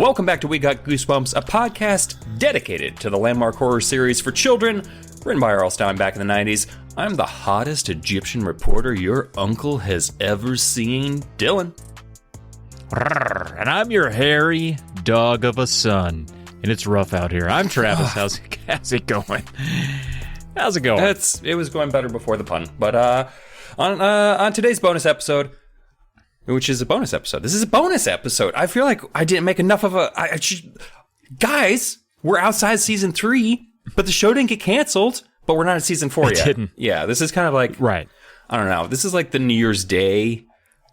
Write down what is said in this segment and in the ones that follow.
Welcome back to We Got Goosebumps, a podcast dedicated to the landmark horror series for children, written by R.L. Stine back in the 90s. I'm the hottest Egyptian reporter your uncle has ever seen, Dylan. And I'm your hairy dog of a son. And it's rough out here. I'm Travis. How's it going? How's it going? It was going better before the pun. But on today's bonus episode, which is a bonus episode. This is a bonus episode. I feel like I didn't make enough of guys, we're outside season 3, but the show didn't get canceled, but we're not at season 4 yet. It didn't. Yeah, this is kind of like, right. I don't know. This is like the New Year's Day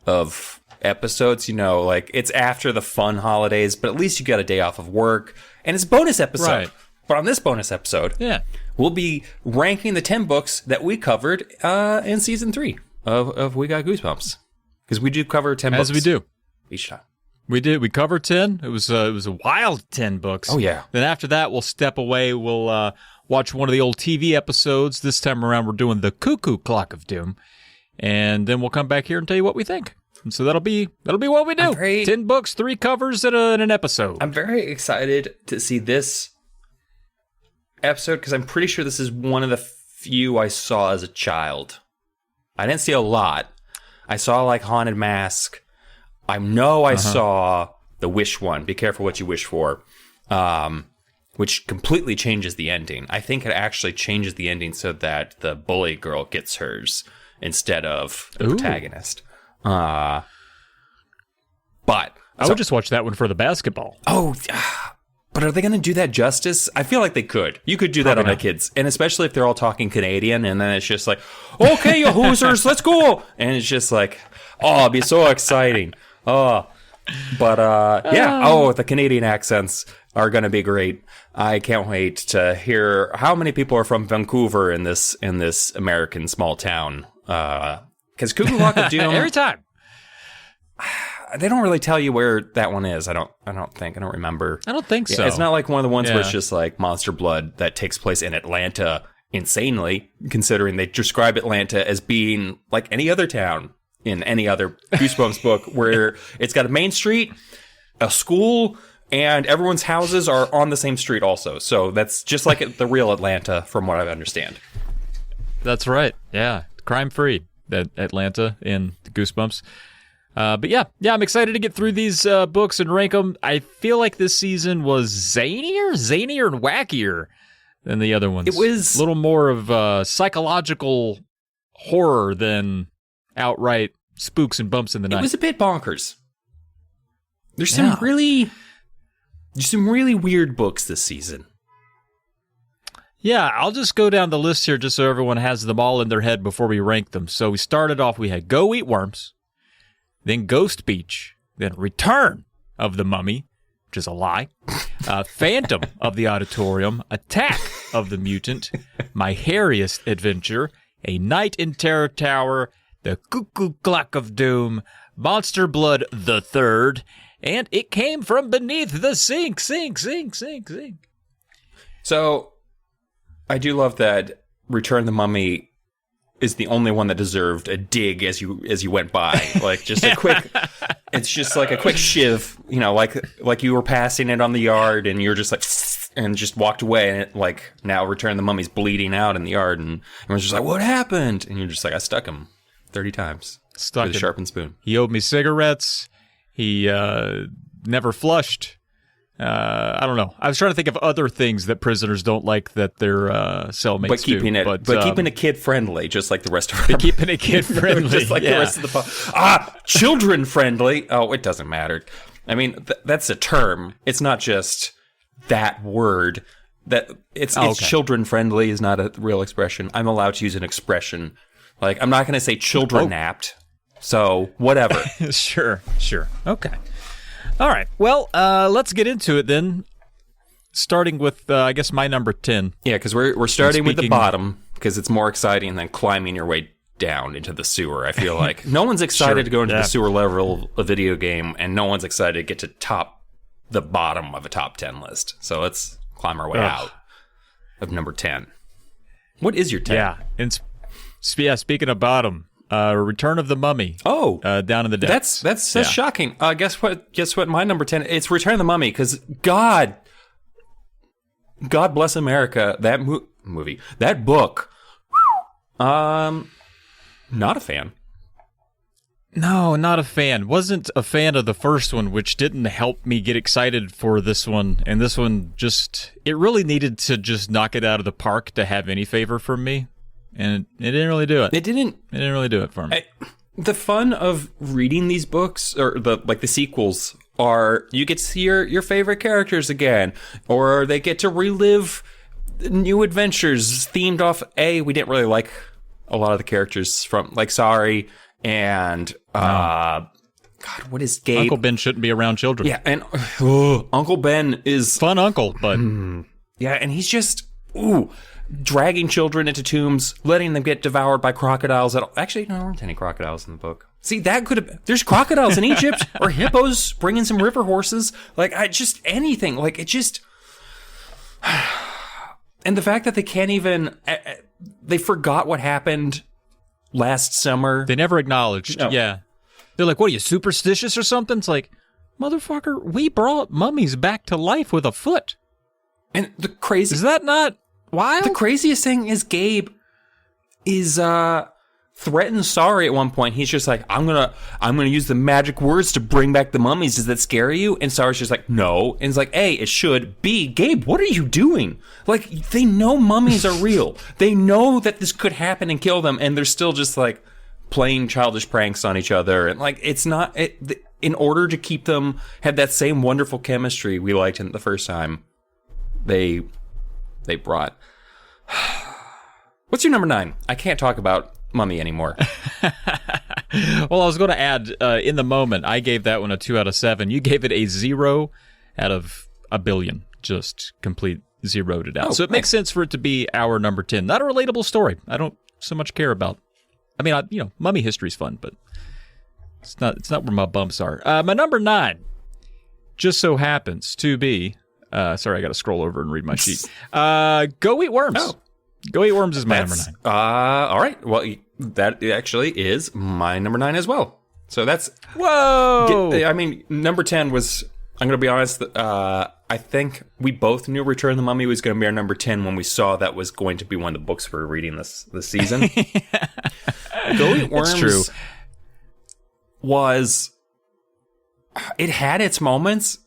of episodes, like it's after the fun holidays, but at least you got a day off of work, and it's a bonus episode. Right. But on this bonus episode, we'll be ranking the 10 books that we covered in season 3 of We Got Goosebumps. Because we do cover 10 books. As we do. Each time. We did. We covered 10. It was a wild 10 books. Oh, yeah. Then after that, we'll step away. We'll watch one of the old TV episodes. This time around, we're doing the Cuckoo Clock of Doom. And then we'll come back here and tell you what we think. And so that'll be what we do. 10 books, 3 covers, and an episode. I'm very excited to see this episode because I'm pretty sure this is one of the few I saw as a child. I didn't see a lot. I saw like Haunted Mask. I know I saw the Wish one. Be careful what you wish for. Which completely changes the ending. I think it actually changes the ending so that the bully girl gets hers instead of the protagonist. But I would just watch that one for the basketball. But are they going to do that justice? I feel like they could. You could do that on the kids. And especially if they're all talking Canadian, and then it's just like, okay, you Hoosers, let's go. And it's just like, it'd be so exciting. The Canadian accents are going to be great. I can't wait to hear how many people are from Vancouver in this American small town. Because Cuckoo Clock of Doom... Every time. They don't really tell you where that one is. I don't remember. I don't think so. It's not like one of the ones where it's just like Monster Blood that takes place in Atlanta, insanely, considering they describe Atlanta as being like any other town in any other Goosebumps book, where it's got a main street, a school, and everyone's houses are on the same street also. So that's just like the real Atlanta, from what I understand. That's right. Yeah. Crime-free, Atlanta in Goosebumps. But yeah, I'm excited to get through these books and rank them. I feel like this season was zanier and wackier than the other ones. It was a little more of psychological horror than outright spooks and bumps in the night. It was a bit bonkers. There's some really weird books this season. Yeah, I'll just go down the list here just so everyone has them all in their head before we rank them. So we started off, we had Go Eat Worms. Then Ghost Beach, then Return of the Mummy, which is a lie, Phantom of the Auditorium, Attack of the Mutant, My Hairiest Adventure, A Night in Terror Tower, The Cuckoo Clock of Doom, Monster Blood the Third, and It Came From Beneath the Sink. So, I do love that Return the Mummy is the only one that deserved a dig as you went by. Like just a quick, it's just like a quick shiv, like you were passing it on the yard and you're just like, and just walked away, and it like now Return the Mummy's bleeding out in the yard, and everyone's just like, what happened? And you're just like, I stuck him 30 times with a sharpened spoon. He owed me cigarettes. He never flushed. I don't know. I was trying to think of other things that prisoners don't like that their cellmates do. But keeping it kid friendly, just like the rest of our keeping it kid friendly, just like the rest of the children friendly. Oh, it doesn't matter. I mean, that's a term. It's not just that word. That it's children friendly is not a real expression. I'm allowed to use an expression. Like I'm not going to say children napped. So whatever. Sure. Okay. All right. Well, let's get into it then. Starting with, I guess, my number 10. Yeah, because we're starting with the bottom because it's more exciting than climbing your way down into the sewer. I feel like no one's excited to go into the sewer level of a video game, and no one's excited to get to the bottom of a top 10 list. So let's climb our way out of number 10. What is your 10? Yeah. And speaking of bottom, Return of the Mummy. Oh, down in the depths. That's shocking. Guess what? My number 10. It's Return of the Mummy because God bless America. That movie, that book. Not a fan. No, not a fan. Wasn't a fan of the first one, which didn't help me get excited for this one. And this one it really needed to just knock it out of the park to have any favor from me. And it didn't really do it. It didn't really do it for me. The fun of reading these books, or the sequels, are you get to see your favorite characters again, or they get to relive new adventures themed off. We didn't really like a lot of the characters from Sorry and God, what is Gabe? Uncle Ben shouldn't be around children. Yeah, and Uncle Ben is fun uncle, but yeah, and he's just dragging children into tombs, letting them get devoured by crocodiles. Actually, no, there weren't any crocodiles in the book. See, that could have. There's crocodiles in Egypt, or hippos bringing some river horses. Anything. And the fact that they can't even. They forgot what happened last summer. They never acknowledged. No. Yeah. They're like, what are you, superstitious or something? It's like, motherfucker, we brought mummies back to life with a foot. And the crazy. Is that not wild? The craziest thing is Gabe is threatens Sorry at one point. He's just like, I'm gonna use the magic words to bring back the mummies. Does that scare you? And Sorry's just like, no. And it's like, A, it should. B, Gabe, what are you doing? They know mummies are real. They know that this could happen and kill them, and they're still just playing childish pranks on each other. And it's not in order to keep them have that same wonderful chemistry we liked in the first time. They brought. What's your number 9? I can't talk about Mummy anymore. Well, I was going to add, in the moment, I gave that one a 2 out of 7. You gave it a 0 out of a billion. Just complete zeroed it out. So it makes sense for it to be our number 10. Not a relatable story. I don't so much care about. I mean, Mummy history's fun, but it's not where my bumps are. My number 9 just so happens to be. Sorry, I got to scroll over and read my sheet. Go Eat Worms. Oh. Go Eat Worms is my number 9. All right. Well, that actually is my number 9 as well. So that's... Whoa! Number 10 was... I'm going to be honest. I think we both knew Return of the Mummy was going to be our number 10 when we saw that was going to be one of the books we were reading this season. Go Eat Worms true. was... It had its moments...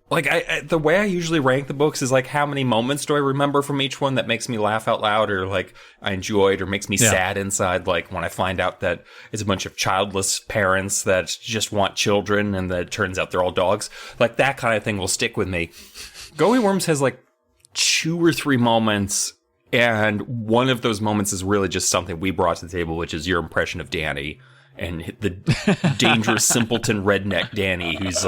the way I usually rank the books is how many moments do I remember from each one that makes me laugh out loud, or I enjoyed, or makes me sad inside. When I find out that it's a bunch of childless parents that just want children, and that it turns out they're all dogs. That kind of thing will stick with me. Go Eat Worms has 2 or 3 moments, and one of those moments is really just something we brought to the table, which is your impression of Danny and the dangerous simpleton redneck Danny, who's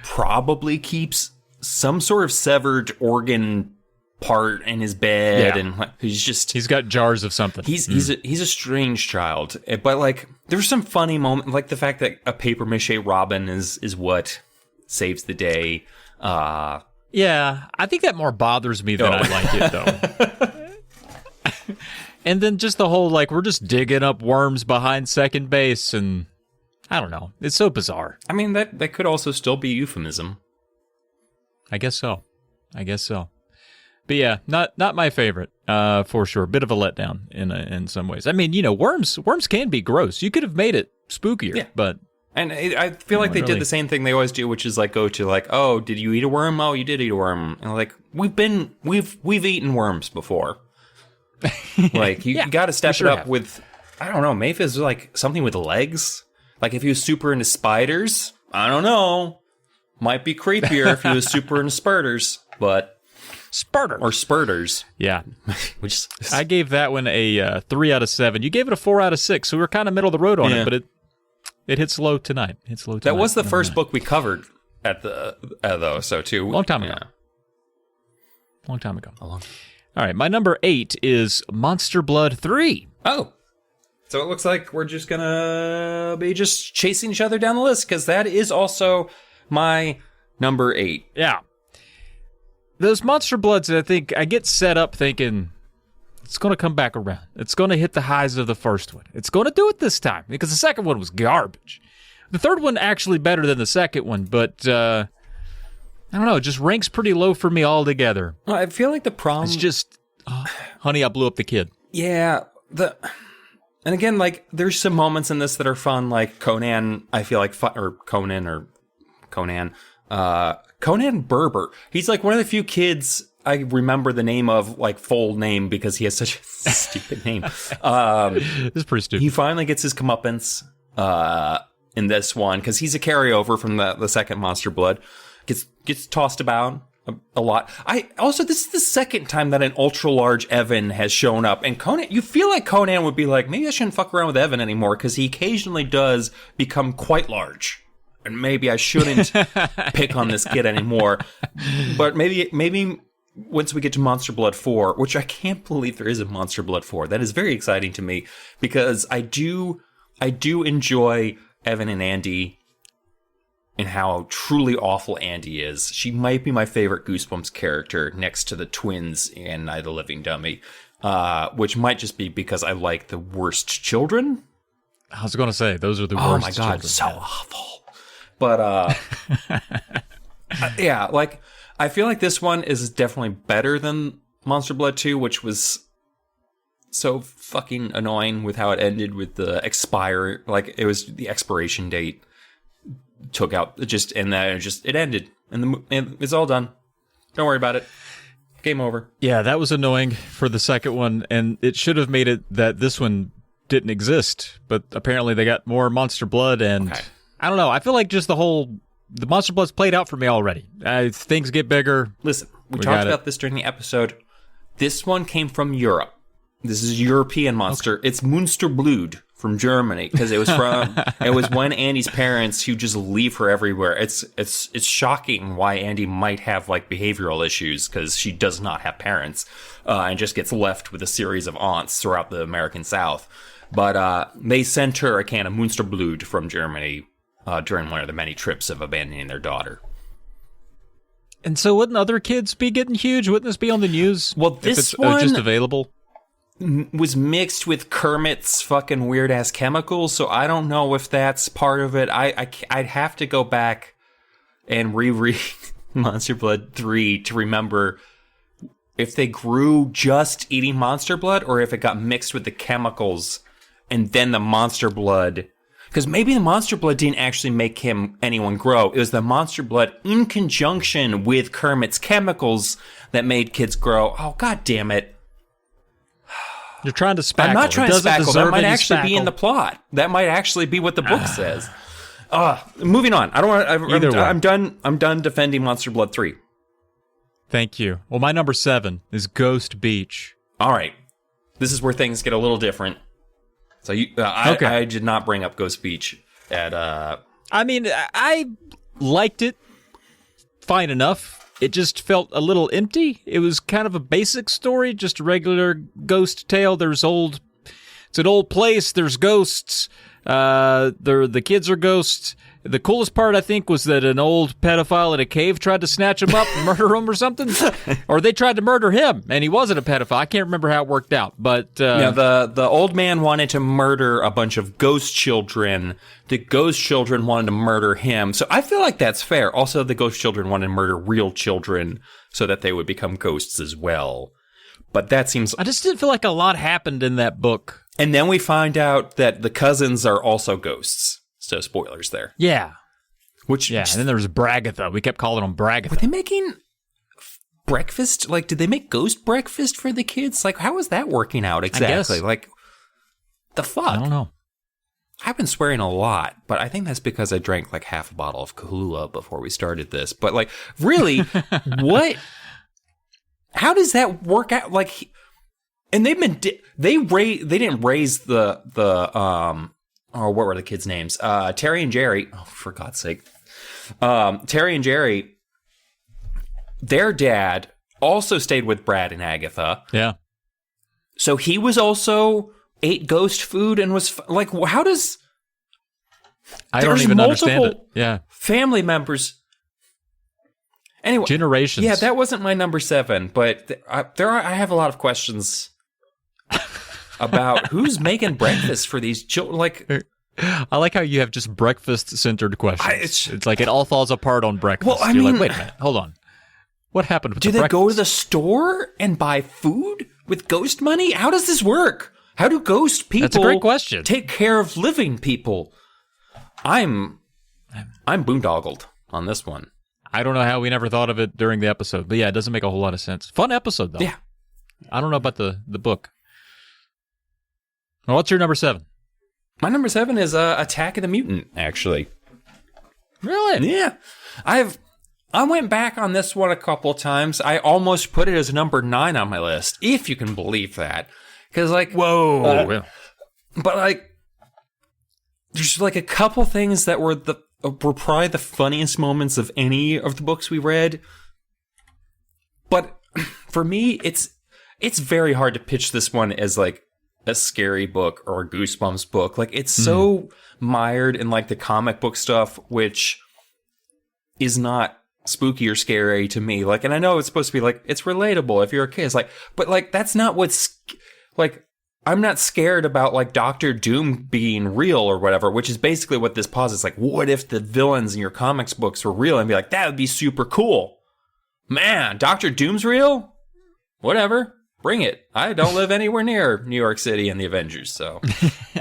probably keeps some sort of severed organ part in his bed, and he's got jars of something. He's a strange child, but there's some funny moment, the fact that a paper mache Robin is what saves the day. Yeah, I think that more bothers me than I like it though. And then just the whole we're just digging up worms behind second base, and I don't know. It's so bizarre. I mean, that could also still be euphemism. I guess so. But yeah, not my favorite, for sure. Bit of a letdown in some ways. I mean, worms can be gross. You could have made it spookier, but... And I feel like they did the same thing they always do, which is go to oh, did you eat a worm? Oh, you did eat a worm. And we've eaten worms before. You got to step it up with, I don't know, maybe it's something with legs. If he was super into spiders, I don't know. Might be creepier if he was super into spurters, but... Spurters. Yeah. I gave that one a 3 out of 7. You gave it a 4 out of 6, so we were kind of middle of the road on it, but it hit slow tonight. That was the first book we covered at the, though, so too. Long time ago. All right, my number 8 is Monster Blood 3. Oh. So it looks like we're just going to be just chasing each other down the list, because that is also my number 8. Yeah. Those Monster Bloods, I think, I get set up thinking, It's going to come back around. It's going to hit the highs of the first one. It's going to do it this time because the second one was garbage. The third one actually better than the second one, but I don't know. It just ranks pretty low for me altogether. Well, I feel like the problem... It's just, Honey, I Blew Up the Kid. Yeah, and again, like, there's some moments in this that are fun, like Conan, I feel like, Conan Berber. He's like one of the few kids I remember the name of, like, full name, because he has such a stupid name. It's pretty stupid. He finally gets his comeuppance in this one, because he's a carryover from the second Monster Blood. Gets tossed about a lot. This is the second time that an ultra-large Evan has shown up, and Conan, you feel like Conan would be like, maybe I shouldn't fuck around with Evan anymore, because he occasionally does become quite large, and maybe I shouldn't pick on this kid anymore. But maybe once we get to Monster Blood 4, which I can't believe there is a Monster Blood 4, that is very exciting to me, because I do enjoy Evan and Andy, and how truly awful Andy is. She might be my favorite Goosebumps character next to the twins and Night of the Living Dummy, which might just be because I like the worst children. I was going to say, those are the worst. Oh my God, so awful. But, yeah, like, I feel like this one is definitely better than Monster Blood 2, which was so fucking annoying with how it ended with the expire. Like, it was the expiration date. Took out it ended, and it's all done. Don't worry about it. Game over. Yeah, that was annoying for the second one, and it should have made it that this one didn't exist. But apparently, they got more Monster Blood, and okay. I don't know. I feel like just the Monster Blood's played out for me already. Things get bigger. Listen, we talked about this during the episode. This one came from Europe. This is a European monster. Okay. It's Münsterblut from Germany, because it was when Andy's parents who just leave her everywhere. It's shocking why Andy might have, like, behavioral issues, because she does not have parents, and just gets left with a series of aunts throughout the American South. But they sent her a can of Münsterblut from Germany during one of the many trips of abandoning their daughter. And so wouldn't other kids be getting huge? Wouldn't this be on the news? Well, this one just available was mixed with Kermit's fucking weird-ass chemicals, so I don't know if that's part of it. I'd have to go back and reread Monster Blood 3 to remember if they grew just eating Monster Blood, or if it got mixed with the chemicals, and then the Monster Blood... Because maybe the Monster Blood didn't actually make anyone grow. It was the Monster Blood in conjunction with Kermit's chemicals that made kids grow. Oh, God damn it. You're trying to spackle. I'm not trying to spackle. That might actually be in the plot. That might actually be what the book says. Moving on. I don't want. I'm done. I'm done defending Monster Blood 3. Thank you. Well, my number 7 is Ghost Beach. All right. This is where things get a little different. So I did not bring up Ghost Beach at. I mean, I liked it fine enough. It just felt a little empty. It was kind of a basic story, just a regular ghost tale. It's an old place. There's ghosts. The kids are ghosts. The coolest part, I think, was that an old pedophile in a cave tried to snatch him up and murder him or something. Or they tried to murder him, and he wasn't a pedophile. I can't remember how it worked out. But the old man wanted to murder a bunch of ghost children. The ghost children wanted to murder him. So I feel like that's fair. Also, the ghost children wanted to murder real children so that they would become ghosts as well. But that seems... I just didn't feel like a lot happened in that book. And then we find out that the cousins are also ghosts. So spoilers there. Yeah. And then there was Bragatha. We kept calling them Bragatha. Were they making breakfast? Like, did they make ghost breakfast for the kids? Like, how was that working out exactly? Like, the fuck? I don't know. I've been swearing a lot, but I think that's because I drank like half a bottle of Kahlua before we started this. But like, really, what? How does that work out? Like, and they didn't raise the what were the kids' names? Terry and Jerry. Oh, for God's sake. Terry and Jerry, their dad also stayed with Brad and Agatha. Yeah. So he was also ate ghost food and was like, how does... I don't even understand it. Yeah. Family members. Anyway. Generations. Yeah, that wasn't my number 7, but I have a lot of questions about who's making breakfast for these children. Like, I like how you have just breakfast-centered questions. It's like it all falls apart on breakfast. Well, I You're mean, like, wait a minute, hold on. What happened with do the they go to breakfast? the store and buy food with ghost money? How does this work? How do ghost people That's a great question. take care of living people? I'm boondoggled on this one. I don't know how we never thought of it during the episode, but yeah, it doesn't make a whole lot of sense. Fun episode, though. Yeah. I don't know about the book. Well, what's your number 7? My number 7 is Attack of the Mutant, actually. Really? Yeah. I went back on this one a couple times. I almost put it as number 9 on my list, if you can believe that. Because, like... Whoa. But, like, there's, like, a couple things that were probably the funniest moments of any of the books we read. But for me, it's very hard to pitch this one as, like, a scary book or a Goosebumps book. Like, it's so mired in, like, the comic book stuff, which is not spooky or scary to me. Like, and I know it's supposed to be, like, it's relatable if you're a kid. It's like, but, like, that's not what's, like, I'm not scared about, like, Doctor Doom being real or whatever, which is basically what this pauses. It's like, what if the villains in your comics books were real? And be like, that would be super cool. Man, Doctor Doom's real? Whatever. Bring it. I don't live anywhere near New York City and the Avengers, so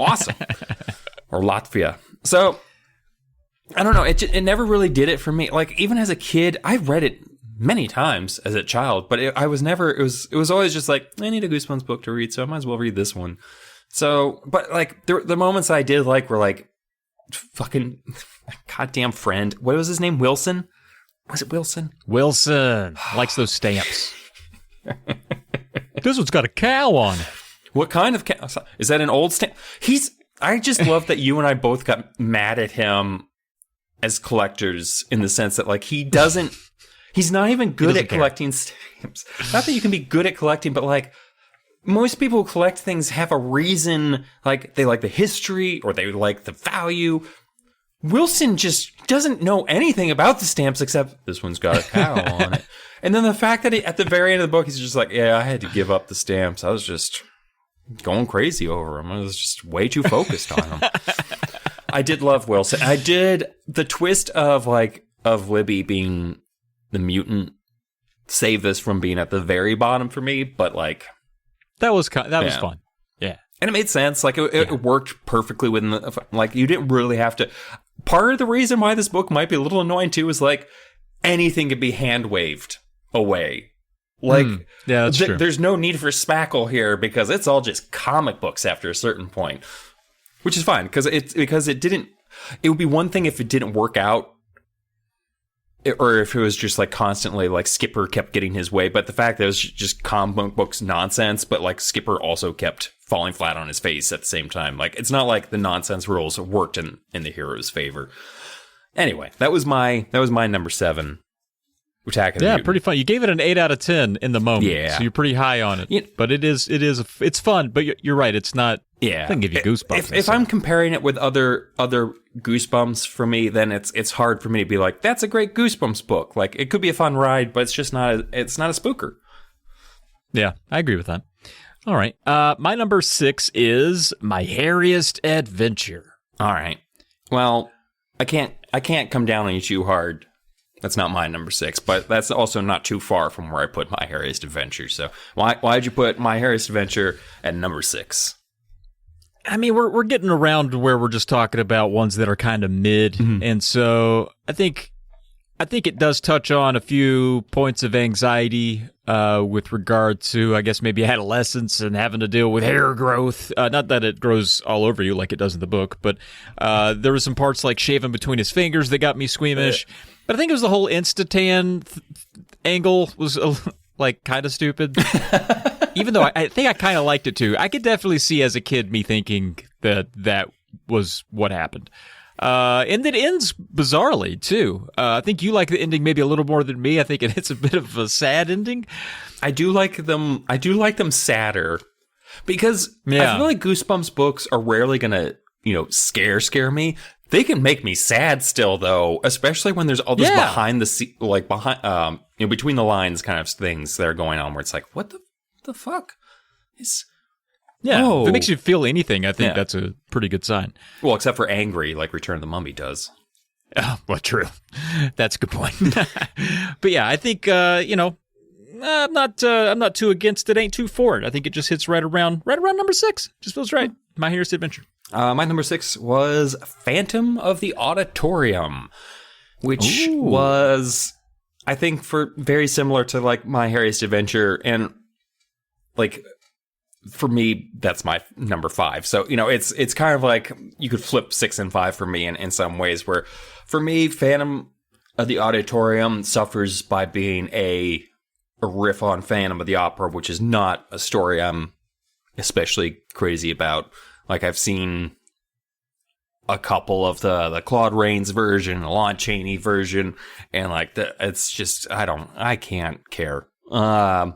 awesome. Or Latvia. So, I don't know. It never really did it for me. Like, even as a kid, I read it many times as a child, but it was always just like, I need a Goosebumps book to read, so I might as well read this one. So, but like the moments I did like were like, fucking goddamn friend. What was his name? Wilson? Was it Wilson? Wilson likes those stamps. This one's got a cow on it. What kind of cow? Is that an old stamp? I just love that you and I both got mad at him as collectors in the sense that, like, he's not even good at collecting stamps. Not that you can be good at collecting, but, like, most people who collect things have a reason. Like, they like the history or they like the value. Wilson just doesn't know anything about the stamps except this one's got a cow on it. And then the fact that at the very end of the book, he's just like, yeah, I had to give up the stamps. I was just going crazy over them. I was just way too focused on them. I did love Wilson. I did the twist of Libby being the mutant save this from being at the very bottom for me, but like that was fun. Yeah. And it made sense. Like it worked perfectly within like you didn't really have to. Part of the reason why this book might be a little annoying too is like anything could be hand waved away. Like yeah, that's true. There's no need for spackle here because it's all just comic books after a certain point, which is fine because it didn't. It would be one thing if it didn't work out, or if it was just like constantly like Skipper kept getting his way. But the fact that it was just comic books nonsense, but like Skipper also kept falling flat on his face at the same time. Like it's not like the nonsense rules worked in the hero's favor. Anyway, that was my number 7. Attack of the Mutant. Pretty fun. You gave it an 8 out of 10 in the moment, so you're pretty high on it. Yeah. But it's fun. But you're right, it's not. Yeah, it doesn't give you goosebumps. If I'm comparing it with other Goosebumps for me, then it's hard for me to be like, that's a great Goosebumps book. Like it could be a fun ride, but it's just not. It's not a spooker. Yeah, I agree with that. All right, my number 6 is My Hairiest Adventure. All right. Well, I can't come down on you too hard. That's not my number 6, but that's also not too far from where I put My Hairiest Adventure. So why'd you put My Hairiest Adventure at number 6? I mean, we're getting around to where we're just talking about ones that are kind of mid, and so I think it does touch on a few points of anxiety with regard to, I guess, maybe adolescence and having to deal with hair growth. Not that it grows all over you like it does in the book, but there were some parts like shaving between his fingers that got me squeamish. But I think it was the whole Instatan angle was like kind of stupid. Even though I think I kind of liked it too. I could definitely see as a kid me thinking that was what happened. And it ends bizarrely too. I think you like the ending maybe a little more than me. I think it's a bit of a sad ending. I do like them sadder because I feel like Goosebumps books are rarely gonna, scare me. They can make me sad still though, especially when there's all this behind between the lines kind of things that are going on where it's like, what the fuck Yeah, Oh. if it makes you feel anything, I think Yeah. that's a pretty good sign. Well, except for angry, like Return of the Mummy does. Oh, well, true. That's a good point. But yeah, I think I'm not too against it. Ain't too for it. I think it just hits right around number 6. Just feels right. My Hero's Adventure. My number 6 was Phantom of the Auditorium, which Ooh. was, I think, for very similar to like My Harry's Adventure, and like for me, that's my number 5. So it's kind of like you could flip 6 and 5 for me in some ways. Where for me, Phantom of the Auditorium suffers by being a riff on Phantom of the Opera, which is not a story I'm especially crazy about. Like, I've seen a couple of the Claude Rains version, the Lon Chaney version, and like it's just I can't care. I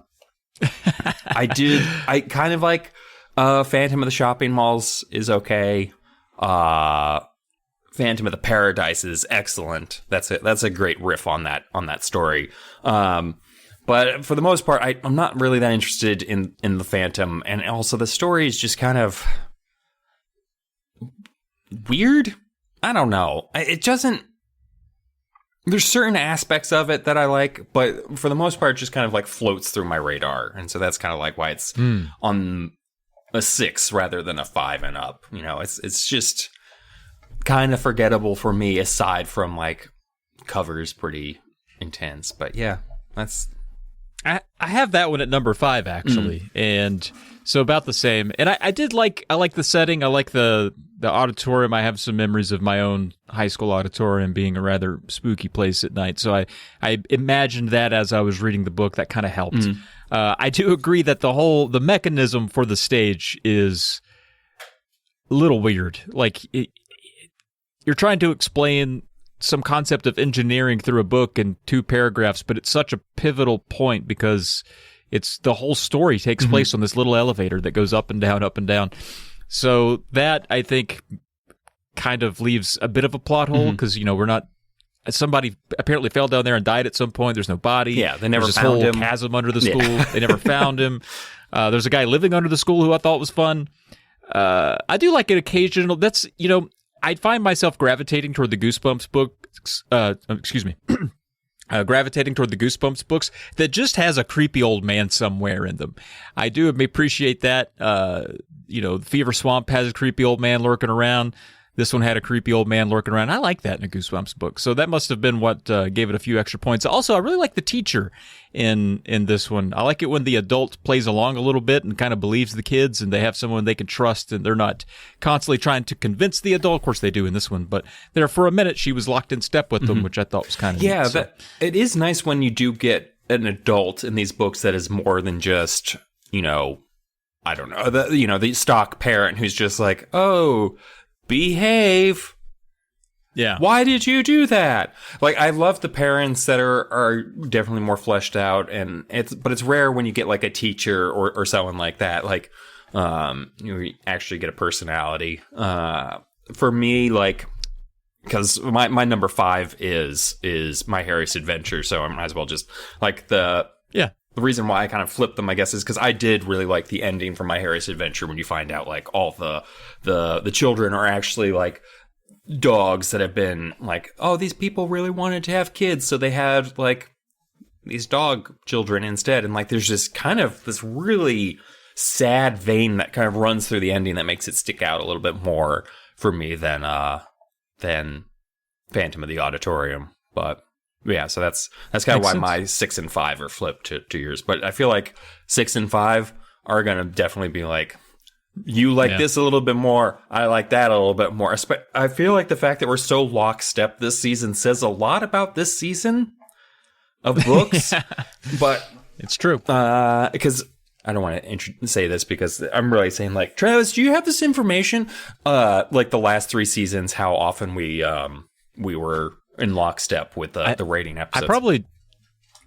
kind of like Phantom of the Shopping Malls is okay. Phantom of the Paradise is excellent. That's a great riff on that story. But for the most part, I'm not really that interested in the Phantom, and also the story is just kind of weird. I don't know. It doesn't. There's certain aspects of it that I like, but for the most part, it just kind of like floats through my radar, and so that's kind of like why it's on a 6 rather than a 5 and up. It's just kind of forgettable for me, aside from like covers pretty intense. But yeah, that's. I have that one at number 5 actually, and so about the same. And I like the setting. I like the auditorium. I have some memories of my own high school auditorium being a rather spooky place at night. So I imagined that as I was reading the book. That kind of helped. I do agree that the mechanism for the stage is a little weird. Like you're trying to explain some concept of engineering through a book in 2 paragraphs, but it's such a pivotal point because it's the whole story takes place on this little elevator that goes up and down, up and down. So that, I think, kind of leaves a bit of a plot hole because, we're not. Somebody apparently fell down there and died at some point. There's no body. Yeah, they never There's found this him. whole chasm under the school. They never found him. There's a guy living under the school who I thought was fun. I do like an occasional. That's I find myself gravitating toward the Goosebumps books. Gravitating toward the Goosebumps books that just has a creepy old man somewhere in them. I do appreciate that. Fever Swamp has a creepy old man lurking around. This one had a creepy old man lurking around. I like that in a Goosebumps book. So that must have been what gave it a few extra points. Also, I really like the teacher in this one. I like it when the adult plays along a little bit and kind of believes the kids, and they have someone they can trust, and they're not constantly trying to convince the adult. Of course, they do in this one. But there for a minute, she was locked in step with them, which I thought was kind of neat. So. It is nice when you do get an adult in these books that is more than just, I don't know, the stock parent who's just like, oh, behave. Yeah. Why did you do that? Like, I love the parents that are definitely more fleshed out, but it's rare when you get like a teacher or someone like that. Like, you actually get a personality. For me, like, because my number 5 is My Harry's Adventure, so I might as well just like the reason why I kind of flipped them, I guess, is because I did really like the ending from My Harry's Adventure when you find out like all the children are actually like dogs that have been like, oh, these people really wanted to have kids, so they had like these dog children instead, and like there's just kind of this really sad vein that kind of runs through the ending that makes it stick out a little bit more for me than Phantom of the Auditorium. But yeah, so that's kind of why my 6 and 5 are flipped to yours. But I feel like 6 and 5 are going to definitely be like, you like this a little bit more, I like that a little bit more. I feel like the fact that we're so lockstep this season says a lot about this season of books. But it's true. Because I don't want to say this because I'm really saying, like, Travis, do you have this information? Like the last 3 seasons, how often we were in lockstep with the rating episodes. I probably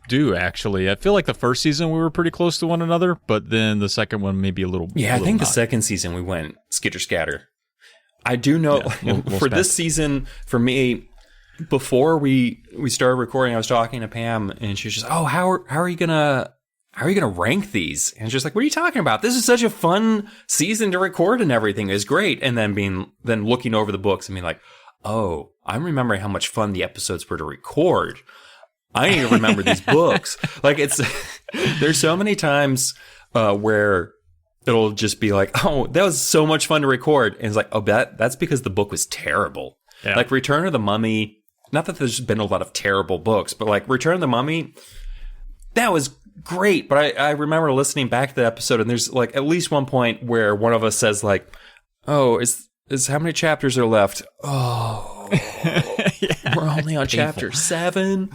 do, actually. I feel like the first season we were pretty close to one another, but then the second one maybe a little. Yeah, I think the second season we went skitter scatter. I do know we'll for this season, for me, before we started recording, I was talking to Pam, and she was just, "Oh, how are you gonna how are you going to rank these? And it's just like, what are you talking about? This is such a fun season to record and everything is great. And then looking over the books and being like, oh, I'm remembering how much fun the episodes were to record. I need to remember these books. Like there's so many times where it'll just be like, oh, that was so much fun to record. And it's like, oh, that's because the book was terrible. Yeah. Like Return of the Mummy, not that there's been a lot of terrible books, but like Return of the Mummy, that was great. But I remember listening back to the episode, and there's like at least one point where one of us says like, oh, is how many chapters are left? Oh, yeah, we're only on chapter 7.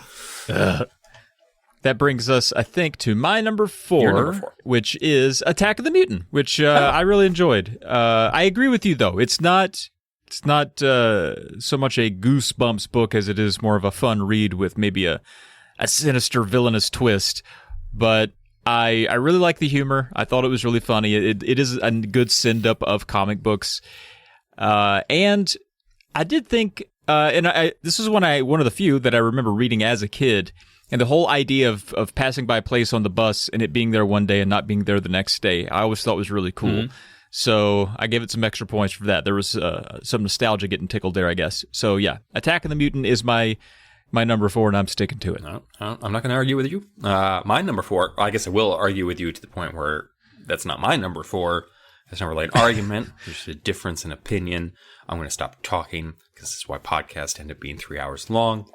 That brings us, I think, to my number 4, which is Attack of the Mutant, which I really enjoyed. I agree with you, though. It's not so much a Goosebumps book as it is more of a fun read with maybe a sinister, villainous twist. But I really like the humor. I thought it was really funny. It is a good send-up of comic books. And I did think, this is one of the few that I remember reading as a kid. And the whole idea of passing by a place on the bus and it being there one day and not being there the next day, I always thought was really cool. Mm-hmm. So I gave it some extra points for that. There was some nostalgia getting tickled there, I guess. So yeah, Attack of the Mutant is my number 4, and I'm sticking to it. No, I'm not going to argue with you. My number 4, I guess I will argue with you to the point where that's not my number 4. It's not really an argument. There's a difference in opinion. I'm going to stop talking because this is why podcasts end up being 3 hours long.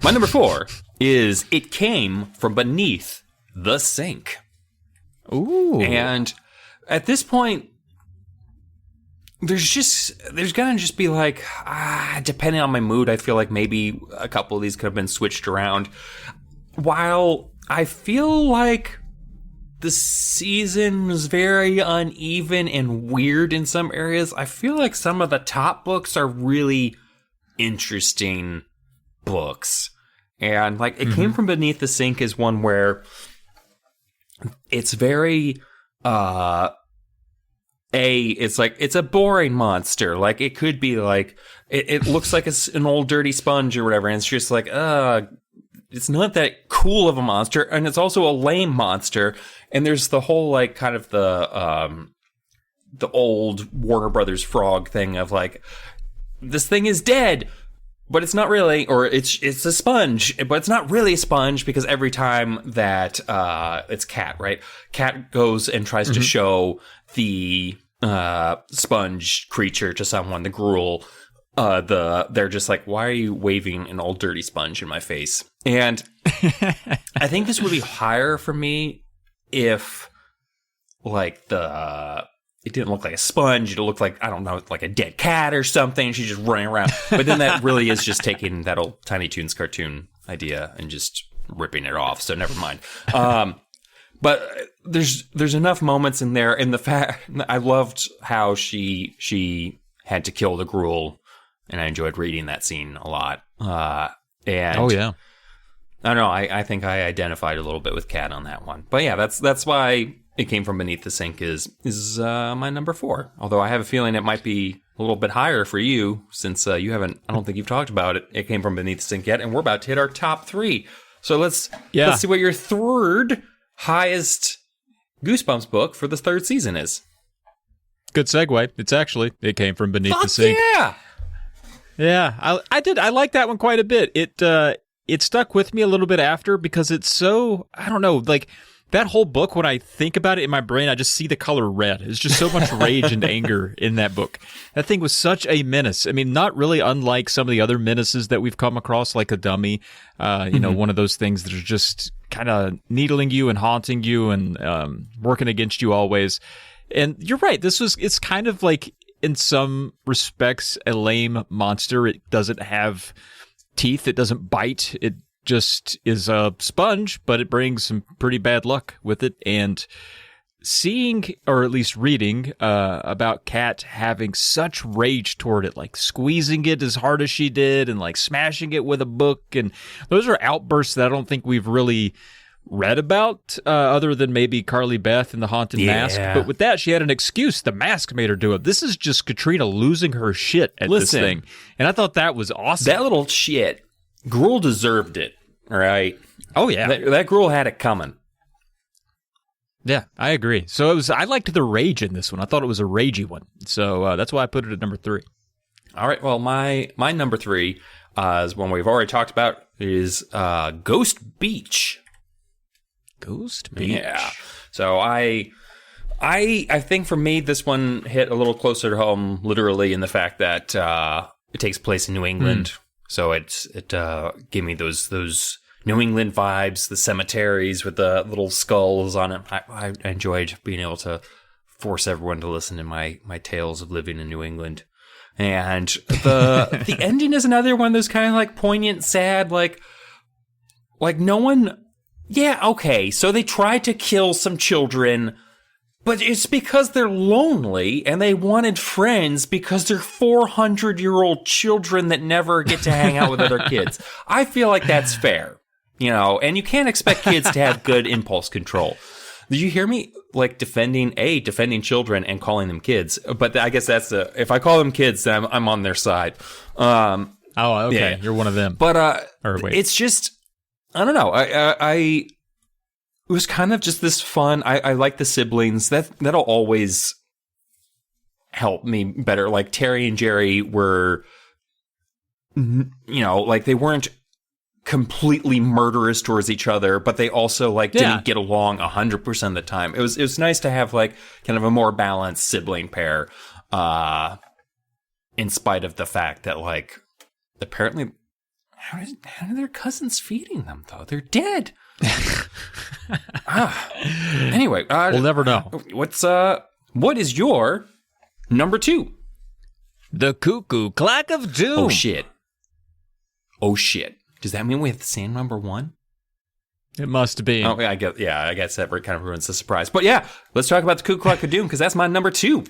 My number 4 is It Came From Beneath the Sink. Ooh. And at this point, there's going to just be like, depending on my mood, I feel like maybe a couple of these could have been switched around. While I feel like the season was very uneven and weird in some areas, I feel like some of the top books are really interesting books. And like It Came From Beneath the Sink is one where it's very it's a boring monster. Like it could be like it looks like an old dirty sponge or whatever, and it's just like it's not that cool of a monster, and it's also a lame monster. And there's the whole like kind of the old Warner Brothers frog thing of like, this thing is dead, but it's not really, or it's a sponge, but it's not really a sponge, because every time that it's Cat, right? Cat goes and tries to show the sponge creature to someone, the gruel. They're just like, why are you waving an old dirty sponge in my face? And I think this would be higher for me if like it didn't look like a sponge. It looked like, I don't know, like a dead cat or something. She's just running around. But then that really is just taking that old Tiny Toons cartoon idea and just ripping it off. So never mind. But there's enough moments in there. And the fact, I loved how she had to kill the gruel. And I enjoyed reading that scene a lot. And oh, yeah. I don't know. I think I identified a little bit with Kat on that one. But yeah, that's why It Came From Beneath the Sink is my number 4. Although I have a feeling it might be a little bit higher for you, since you haven't. I don't think you've talked about it. It Came From Beneath the Sink yet, and we're about to hit our top 3. So let's see what your third highest Goosebumps book for the 3rd season is. Good segue. It's actually It Came From Beneath the Sink. Yeah. Yeah, I did. I like that one quite a bit. It stuck with me a little bit after, because it's so, I don't know, like that whole book, when I think about it in my brain, I just see the color red. It's just so much rage and anger in that book. That thing was such a menace. I mean, not really unlike some of the other menaces that we've come across, like a dummy, one of those things that are just kind of needling you and haunting you and working against you always. And you're right. It's kind of like, in some respects, a lame monster. It doesn't have teeth. It doesn't bite. It just is a sponge, but it brings some pretty bad luck with it. And seeing, or at least reading, about Kat having such rage toward it, like squeezing it as hard as she did and like smashing it with a book. And those are outbursts that I don't think we've really read about, other than maybe Carly Beth and the Haunted Mask. But with that, she had an excuse. The mask made her do it. This is just Katrina losing her shit at this thing. And I thought that was awesome. That little shit, Gruel deserved it, right? Oh, yeah. That Gruel had it coming. Yeah, I agree. So I liked the rage in this one. I thought it was a ragey one. So that's why I put it at number 3. All right. Well, my number 3 is one we've already talked about, is Ghost Beach. Ghost Beach. Yeah. So I think for me, this one hit a little closer to home, literally, in the fact that it takes place in New England. So it gave me those New England vibes, the cemeteries with the little skulls on it. I enjoyed being able to force everyone to listen to my tales of living in New England. And the ending is another one of those kind of like poignant, sad, like no one. Yeah, okay. So they tried to kill some children, but it's because they're lonely and they wanted friends because they're 400-year-old children that never get to hang out with other kids. I feel like that's fair, and you can't expect kids to have good impulse control. Did you hear me defending children and calling them kids? But I guess that's if I call them kids, then I'm on their side. Oh, okay. Yeah. You're one of them. But it's just, I don't know. It was kind of just this fun. I like the siblings. That'll always help me better. Like Terry and Jerry were, they weren't completely murderous towards each other, but they also didn't get along 100% of the time. It was nice to have kind of a more balanced sibling pair, in spite of the fact that apparently how are their cousins feeding them though? They're dead. Anyway, we'll never know. What is your number 2? The Cuckoo Clock of Doom. Oh shit. Does that mean we have the same number 1? It must be. Oh, I guess that kind of ruins the surprise. But yeah, let's talk about the Cuckoo Clock of Doom, because that's my number 2.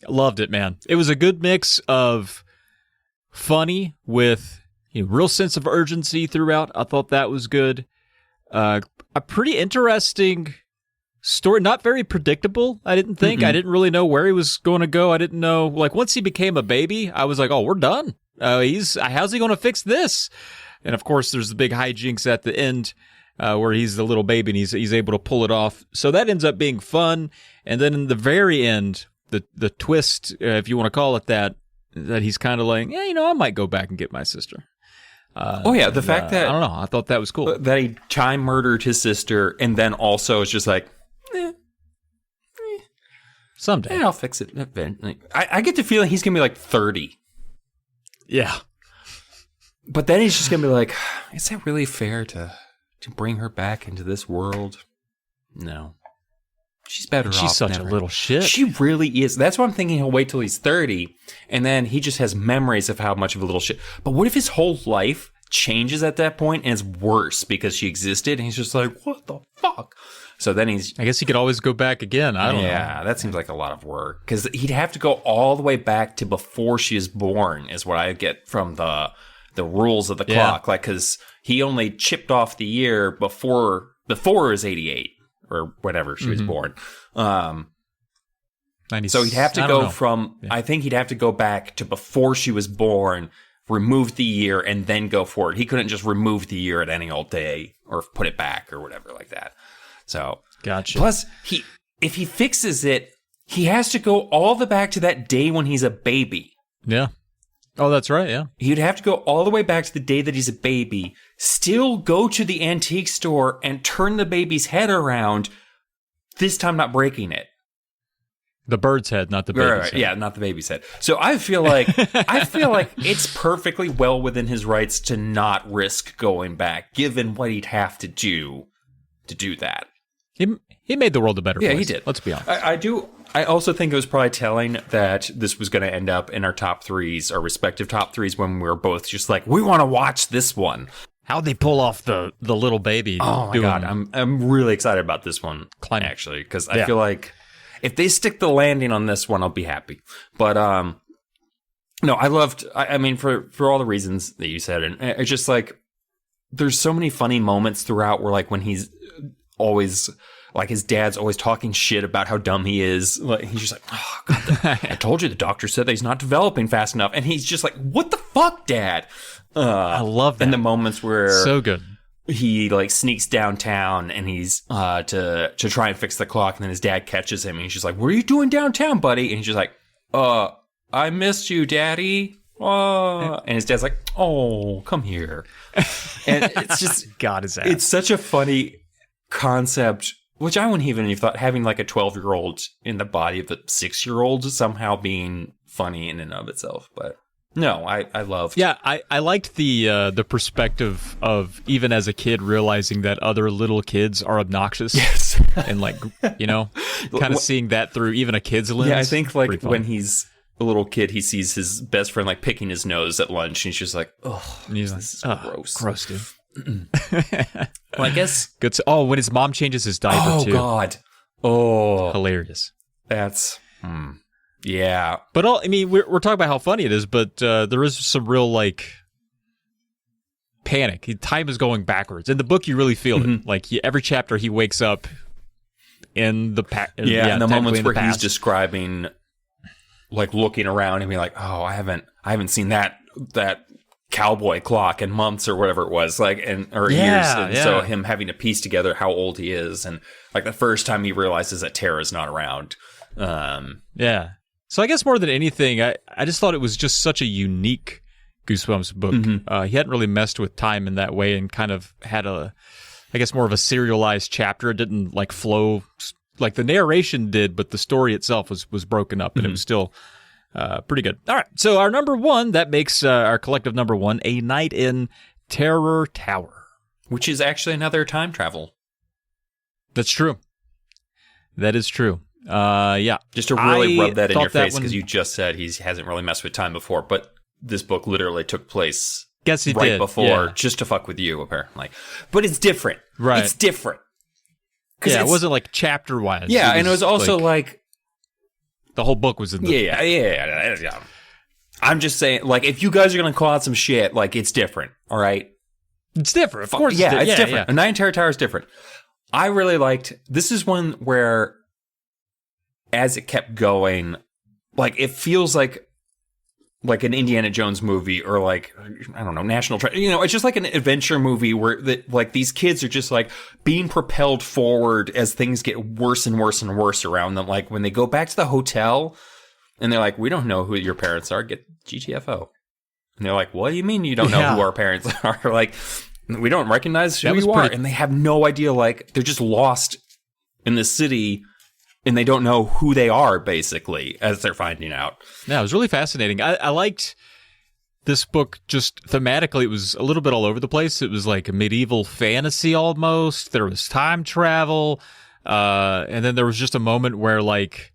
Loved it, man. It was a good mix of funny with a real sense of urgency throughout. I thought that was good. A pretty interesting story. Not very predictable, I didn't think. I didn't really know where he was going to go. I didn't know. Once he became a baby, I was like, oh, we're done. How's he going to fix this? And of course, there's the big hijinks at the end where he's the little baby and he's able to pull it off. So that ends up being fun. And then in the very end, the twist, if you want to call it that he's kind of like, I might go back and get my sister. The fact that I don't know, I thought that was cool. That he time murdered his sister and then also is just like, someday I'll fix it. I get the feeling he's gonna be 30. Yeah. But then he's just going to be like, is that really fair to bring her back into this world? No. She's better off. She's such a little shit. She really is. That's why I'm thinking he'll wait till he's 30, and then he just has memories of how much of a little shit. But what if his whole life changes at that point and it's worse because she existed, and he's just like, what the fuck? So then I guess he could always go back again. I don't know. Yeah, that seems like a lot of work. Because he'd have to go all the way back to before she is born, is what I get from the rules of the clock. Because he only chipped off the year before it was 88, or whenever she was born. So he'd have to go from, I think he'd have to go back to before she was born, remove the year, and then go forward. He couldn't just remove the year at any old day, or put it back, or whatever like that. So, gotcha. Plus, if he fixes it, he has to go all the back to that day when he's a baby. Yeah. Oh, that's right, yeah. He'd have to go all the way back to the day that he's a baby, still go to the antique store and turn the baby's head around, this time not breaking it. The bird's head, not the baby's head. Yeah, not the baby's head. So I feel like it's perfectly well within his rights to not risk going back, given what he'd have to do that. He made the world a better place. Yeah, he did. Let's be honest. I also think it was probably telling that this was going to end up in our top 3s, our respective top 3s, when we were both just like, we want to watch this one. How'd they pull off the little baby? Oh my God. I'm really excited about this one, actually, because I feel like if they stick the landing on this one, I'll be happy. But no, I mean, for all the reasons that you said, and it's just there's so many funny moments throughout where when he's always his dad's always talking shit about how dumb he is. He's just like, oh, God, I told you the doctor said that he's not developing fast enough. And he's just like, what the fuck, Dad? I love that. And the moments where so good. he like sneaks downtown and he's to try and fix the clock, and then his dad catches him and he's just like, "What are you doing downtown, buddy?" And he's just like, "I missed you, Daddy." And his dad's like, "Oh, come here." And it's just God is that. It's such a funny concept, which I wouldn't even have thought having like a 12-year-old in the body of a 6-year-old somehow being funny in and of itself. But no, I loved. Yeah, I liked the perspective of even as a kid realizing that other little kids are obnoxious. Yes. And like, you know, kind of seeing that through even a kid's lens. Yeah, I think like when he's a little kid, he sees his best friend like picking his nose at lunch, and he's just like, "Oh, this is gross." Gross, dude. Well, I guess good. When his mom changes his diaper too. Oh God. Oh, hilarious. That's yeah. But we're talking about how funny it is, but there is some real like panic. Time is going backwards. In the book, you really feel it. Like every chapter, he wakes up in the and the moments where he's describing, like looking around and being like, "Oh, I haven't seen that cowboy clock in months," or whatever it was, like, or years. And so him having to piece together how old he is, and like the first time he realizes that Tara's not around. Yeah. So I guess more than anything, I just thought it was just such a unique Goosebumps book. He hadn't really messed with time in that way, and kind of had I guess more of a serialized chapter. It didn't like flow like the narration did, but the story itself was broken up, and it was still pretty good. All right, so our number one, that makes our collective number one, A Night in Terror Tower. Which is actually another time travel. That's true. That is true. Yeah. Just to really rub that in your face, because you just said he hasn't really messed with time before, but this book literally took place before, just to fuck with you, apparently. But it's different. Right. It's different. Yeah, it wasn't like chapter-wise. Yeah, and it was also like the whole book was in the... Yeah. I'm just saying, like, if you guys are going to call out some shit, like, it's different, all right? It's different, of course. Yeah, it's different. Yeah. A Night in Terror Tower is different. I really liked... This is one where, as it kept going, like, it feels like an Indiana Jones movie, or like, I don't know, National Treasure. You know, it's just like an adventure movie where like these kids are just like being propelled forward as things get worse and worse and worse around them. Like when they go back to the hotel and they're like, "We don't know who your parents are. Get GTFO." And they're like, "What do you mean you don't know who our parents are?" Like, "We don't recognize who you are." And they have no idea. Like, they're just lost in the city. And they don't know who they are, basically, as they're finding out. Yeah, it was really fascinating. I liked this book just thematically. It was a little bit all over the place. It was like a medieval fantasy almost. There was time travel. And then there was just a moment where, like,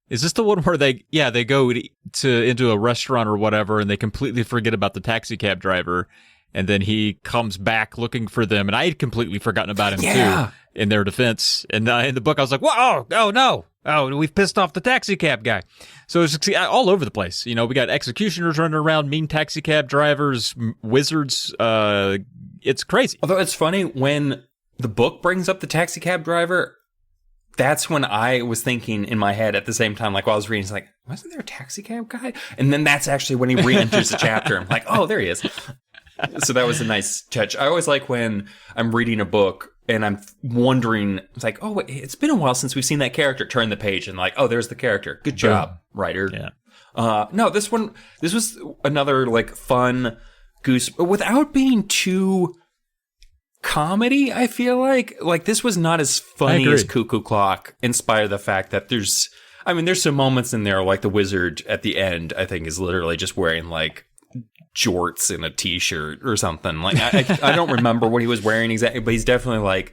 is this the one where they go into a restaurant or whatever, and they completely forget about the taxi cab driver, and then he comes back looking for them, and I had completely forgotten about him too. In their defense, and in the book, I was like, "Whoa! Oh no! Oh, we've pissed off the taxi cab guy." So it's all over the place. You know, we got executioners running around, mean taxi cab drivers, wizards. It's crazy. Although it's funny, when the book brings up the taxi cab driver, that's when I was thinking in my head at the same time, like while I was reading, it's like, wasn't there a taxi cab guy? And then that's actually when he re-enters the chapter. I'm like, oh, there he is. So that was a nice touch. I always like when I'm reading a book and I'm wondering, it's like, oh, it's been a while since we've seen that character. Turn the page and like, oh, there's the character. Good job, writer. Yeah. No, this was another like fun Goose, without being too comedy. I feel like this was not as funny as Cuckoo Clock, in spite of the fact that there's some moments in there, like the wizard at the end, I think is literally just wearing like jorts and a t-shirt or something. Like I don't remember what he was wearing exactly, but he's definitely like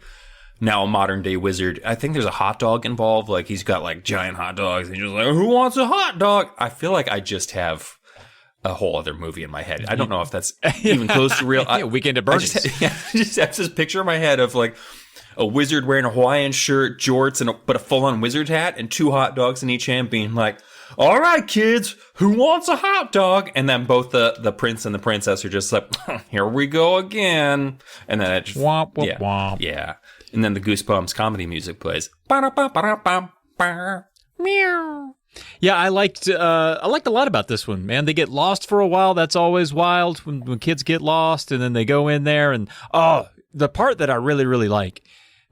now a modern day wizard. I think there's a hot dog involved. Like he's got like giant hot dogs and he's just like, who wants a hot dog? I feel like I just have a whole other movie in my head. I don't know if that's even close to real. Weekend at Bernie's. I just have this picture in my head of like a wizard wearing a Hawaiian shirt, jorts, but a full-on wizard hat, and 2 hot dogs in each hand, being like, all right, kids, who wants a hot dog? And then both the prince and the princess are just like, here we go again. And then it just, womp, womp, womp. Yeah. And then the Goosebumps comedy music plays. Meow. Yeah, I liked a lot about this one, man. They get lost for a while. That's always wild when kids get lost, and then they go in there and the part that I really, really like,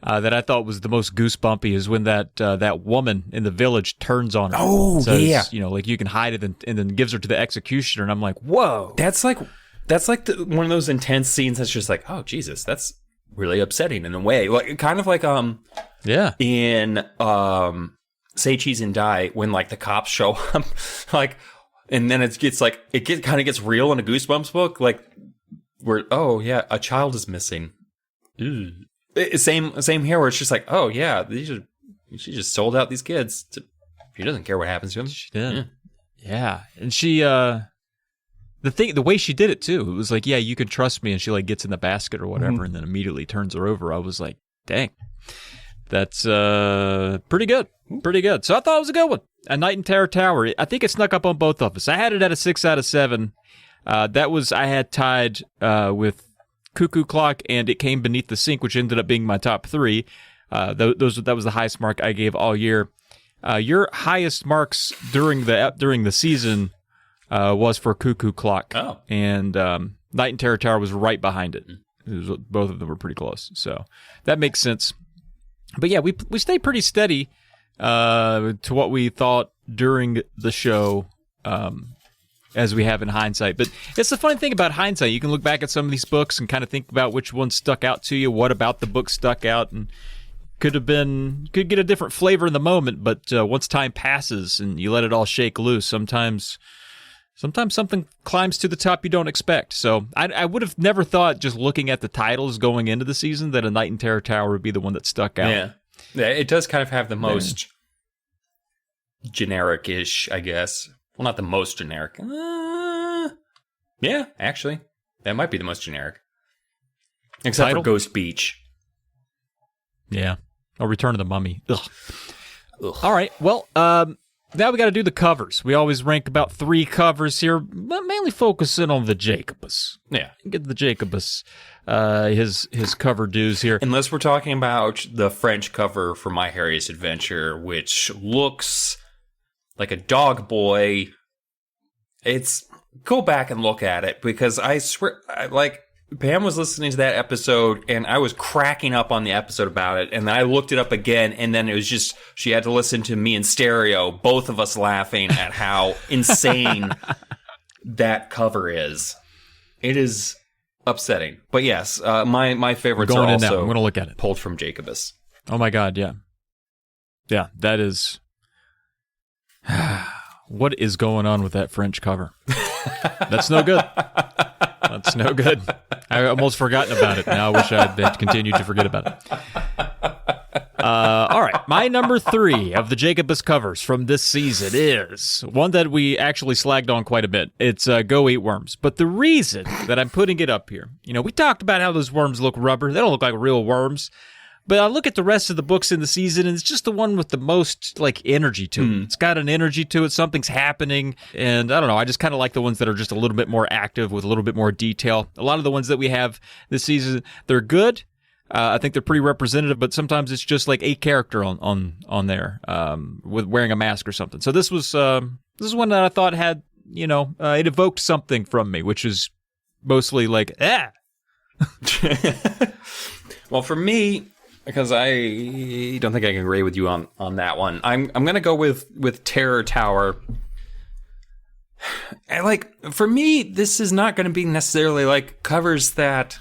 that I thought was the most goosebumpy, is when that woman in the village turns on her. Oh, says, yeah. You know, like, you can hide it, and then gives her to the executioner. And I'm like, whoa. That's like one of those intense scenes that's just like, oh, Jesus, that's really upsetting in a way. Like, kind of like, yeah. in, Say Cheese and Die, when, like, the cops show up, like, and then it kind of gets real in a Goosebumps book, like, where, oh, yeah, a child is missing. Ew. Same here, where it's just like, oh, yeah, she just sold out these kids. She doesn't care what happens to them. She did. Yeah. And she, the way she did it, too, it was like, yeah, you can trust me. And she, like, gets in the basket or whatever, and then immediately turns her over. I was like, dang, that's pretty good. Pretty good. So I thought it was a good one. A Night in Terror Tower. I think it snuck up on both of us. I had it at a 6 out of 7. I had tied with Cuckoo Clock and It Came Beneath the Sink, which ended up being my top 3. That was the highest mark I gave all year. Your highest marks during the season was for Cuckoo Clock. Oh. And Night in Terror Tower was right behind it. Both of them were pretty close. So that makes sense. But yeah, we stayed pretty steady to what we thought during the show, as we have in hindsight. But it's the funny thing about hindsight. You can look back at some of these books and kind of think about which one stuck out to you, what about the book stuck out, and could get a different flavor in the moment. But once time passes and you let it all shake loose, sometimes something climbs to the top you don't expect. So I would have never thought, just looking at the titles going into the season, that A Night in Terror Tower would be the one that stuck out. Yeah, it does kind of have the most generic-ish, I guess. Well, not the most generic. Yeah, actually. That might be the most generic. Except for Ghost Beach. Yeah. Or Return of the Mummy. Ugh. All right, well, now we got to do the covers. We always rank about 3 covers here, but mainly focusing on the Jacobus. Yeah. Get the Jacobus, his cover dues here. Unless we're talking about the French cover for My Harriet's Adventure, which looks like a dog boy. Go back and look at it, because I swear, Pam was listening to that episode, and I was cracking up on the episode about it, and then I looked it up again, and then it was just, she had to listen to me in stereo, both of us laughing at how insane that cover is. It is upsetting. But yes, my favorites are also I'm going to look at it. Pulled from Jacobus. Oh my God, yeah. Yeah, that is... What is going on with that French cover? That's no good. That's no good. I almost forgotten about it. Now I wish I had continued to forget about it. All right. My number 3 of the Jacobus covers from this season is one that we actually slagged on quite a bit. It's Go Eat Worms. But the reason that I'm putting it up here, we talked about how those worms look rubber. They don't look like real worms. But I look at the rest of the books in the season, and it's just the one with the most, energy to it. It's got an energy to it. Something's happening. And I don't know. I just kind of like the ones that are just a little bit more active with a little bit more detail. A lot of the ones that we have this season, they're good. I think they're pretty representative, but sometimes it's just like a character on there with wearing a mask or something. So this was one that I thought had, it evoked something from me, which is mostly like, ah. Well, for me... because I don't think I can agree with you on that one. I'm gonna go with Terror Tower. For me, this is not gonna be necessarily covers that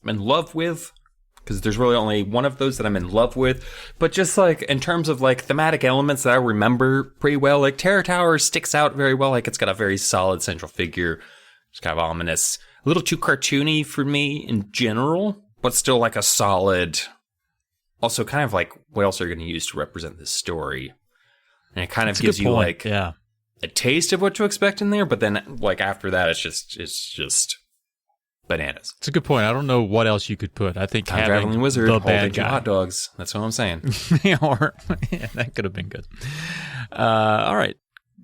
I'm in love with, because there's really only one of those that I'm in love with. But just in terms of thematic elements that I remember pretty well, Terror Tower sticks out very well. It's got a very solid central figure. It's kind of ominous, a little too cartoony for me in general. But still a solid, also kind of what else are you going to use to represent this story? And it kind of gives you a taste of what to expect in there, but then after that it's just bananas. It's a good point. I don't know what else you could put. I think Time traveling wizard the holding bad two guy. hot dogs. That's what I'm saying. That could have been good. All right.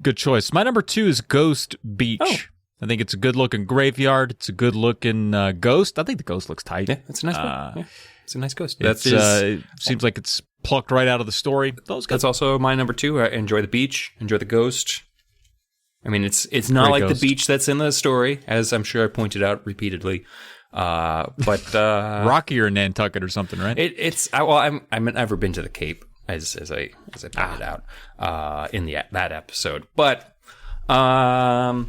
Good choice. My number 2 is Ghost Beach. Oh. I think it's a good-looking graveyard. It's a good-looking ghost. I think the ghost looks tight. Yeah, it's a nice one. Yeah, it's a nice ghost. It seems like it's plucked right out of the story. That's also my number 2. I enjoy the beach, enjoy the ghost. I mean, it's not like the beach that's in the story, as I'm sure I pointed out repeatedly. But Rockier in Nantucket or something, right? I've never been to the Cape, as I pointed out in that episode, but I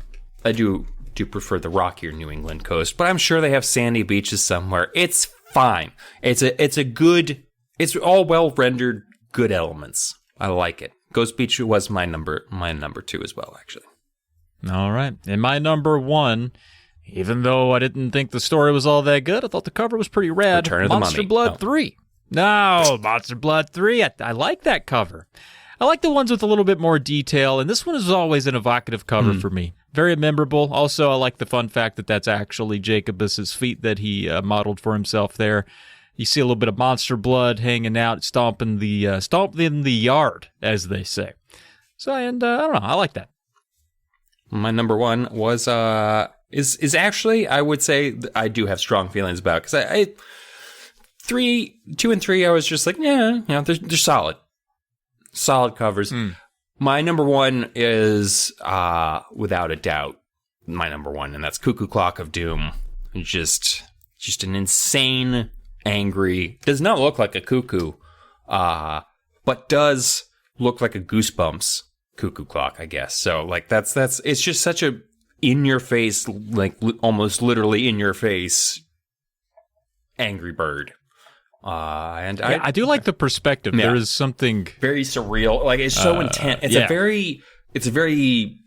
do prefer the rockier New England coast. But I'm sure they have sandy beaches somewhere. It's fine. It's all well rendered, good elements. I like it. Ghost Beach was my number 2 as well, actually. All right. And my number 1, even though I didn't think the story was all that good, I thought the cover was pretty rad. Return of the Monster Mummy. Blood 3. No, Monster Blood 3. I like that cover. I like the ones with a little bit more detail, and this one is always an evocative cover for me. Very memorable. Also, I like the fun fact that that's actually Jacobus's feet that he modeled for himself there. You see a little bit of monster blood hanging out, stomping in the yard, as they say. So, and I don't know, I like that. My number 1 was is actually, I would say I do have strong feelings about, because I 2 and 3 I was just like, yeah, they're solid covers. My number 1 is without a doubt my number 1, and that's Cuckoo Clock of Doom. Just an insane, angry, does not look like a cuckoo, but does look like a Goosebumps cuckoo clock, I guess. So like that's it's just such a in your face, like almost literally in your face angry bird. And I do like the perspective. Yeah. There is something very surreal. Like it's so intense. It's a very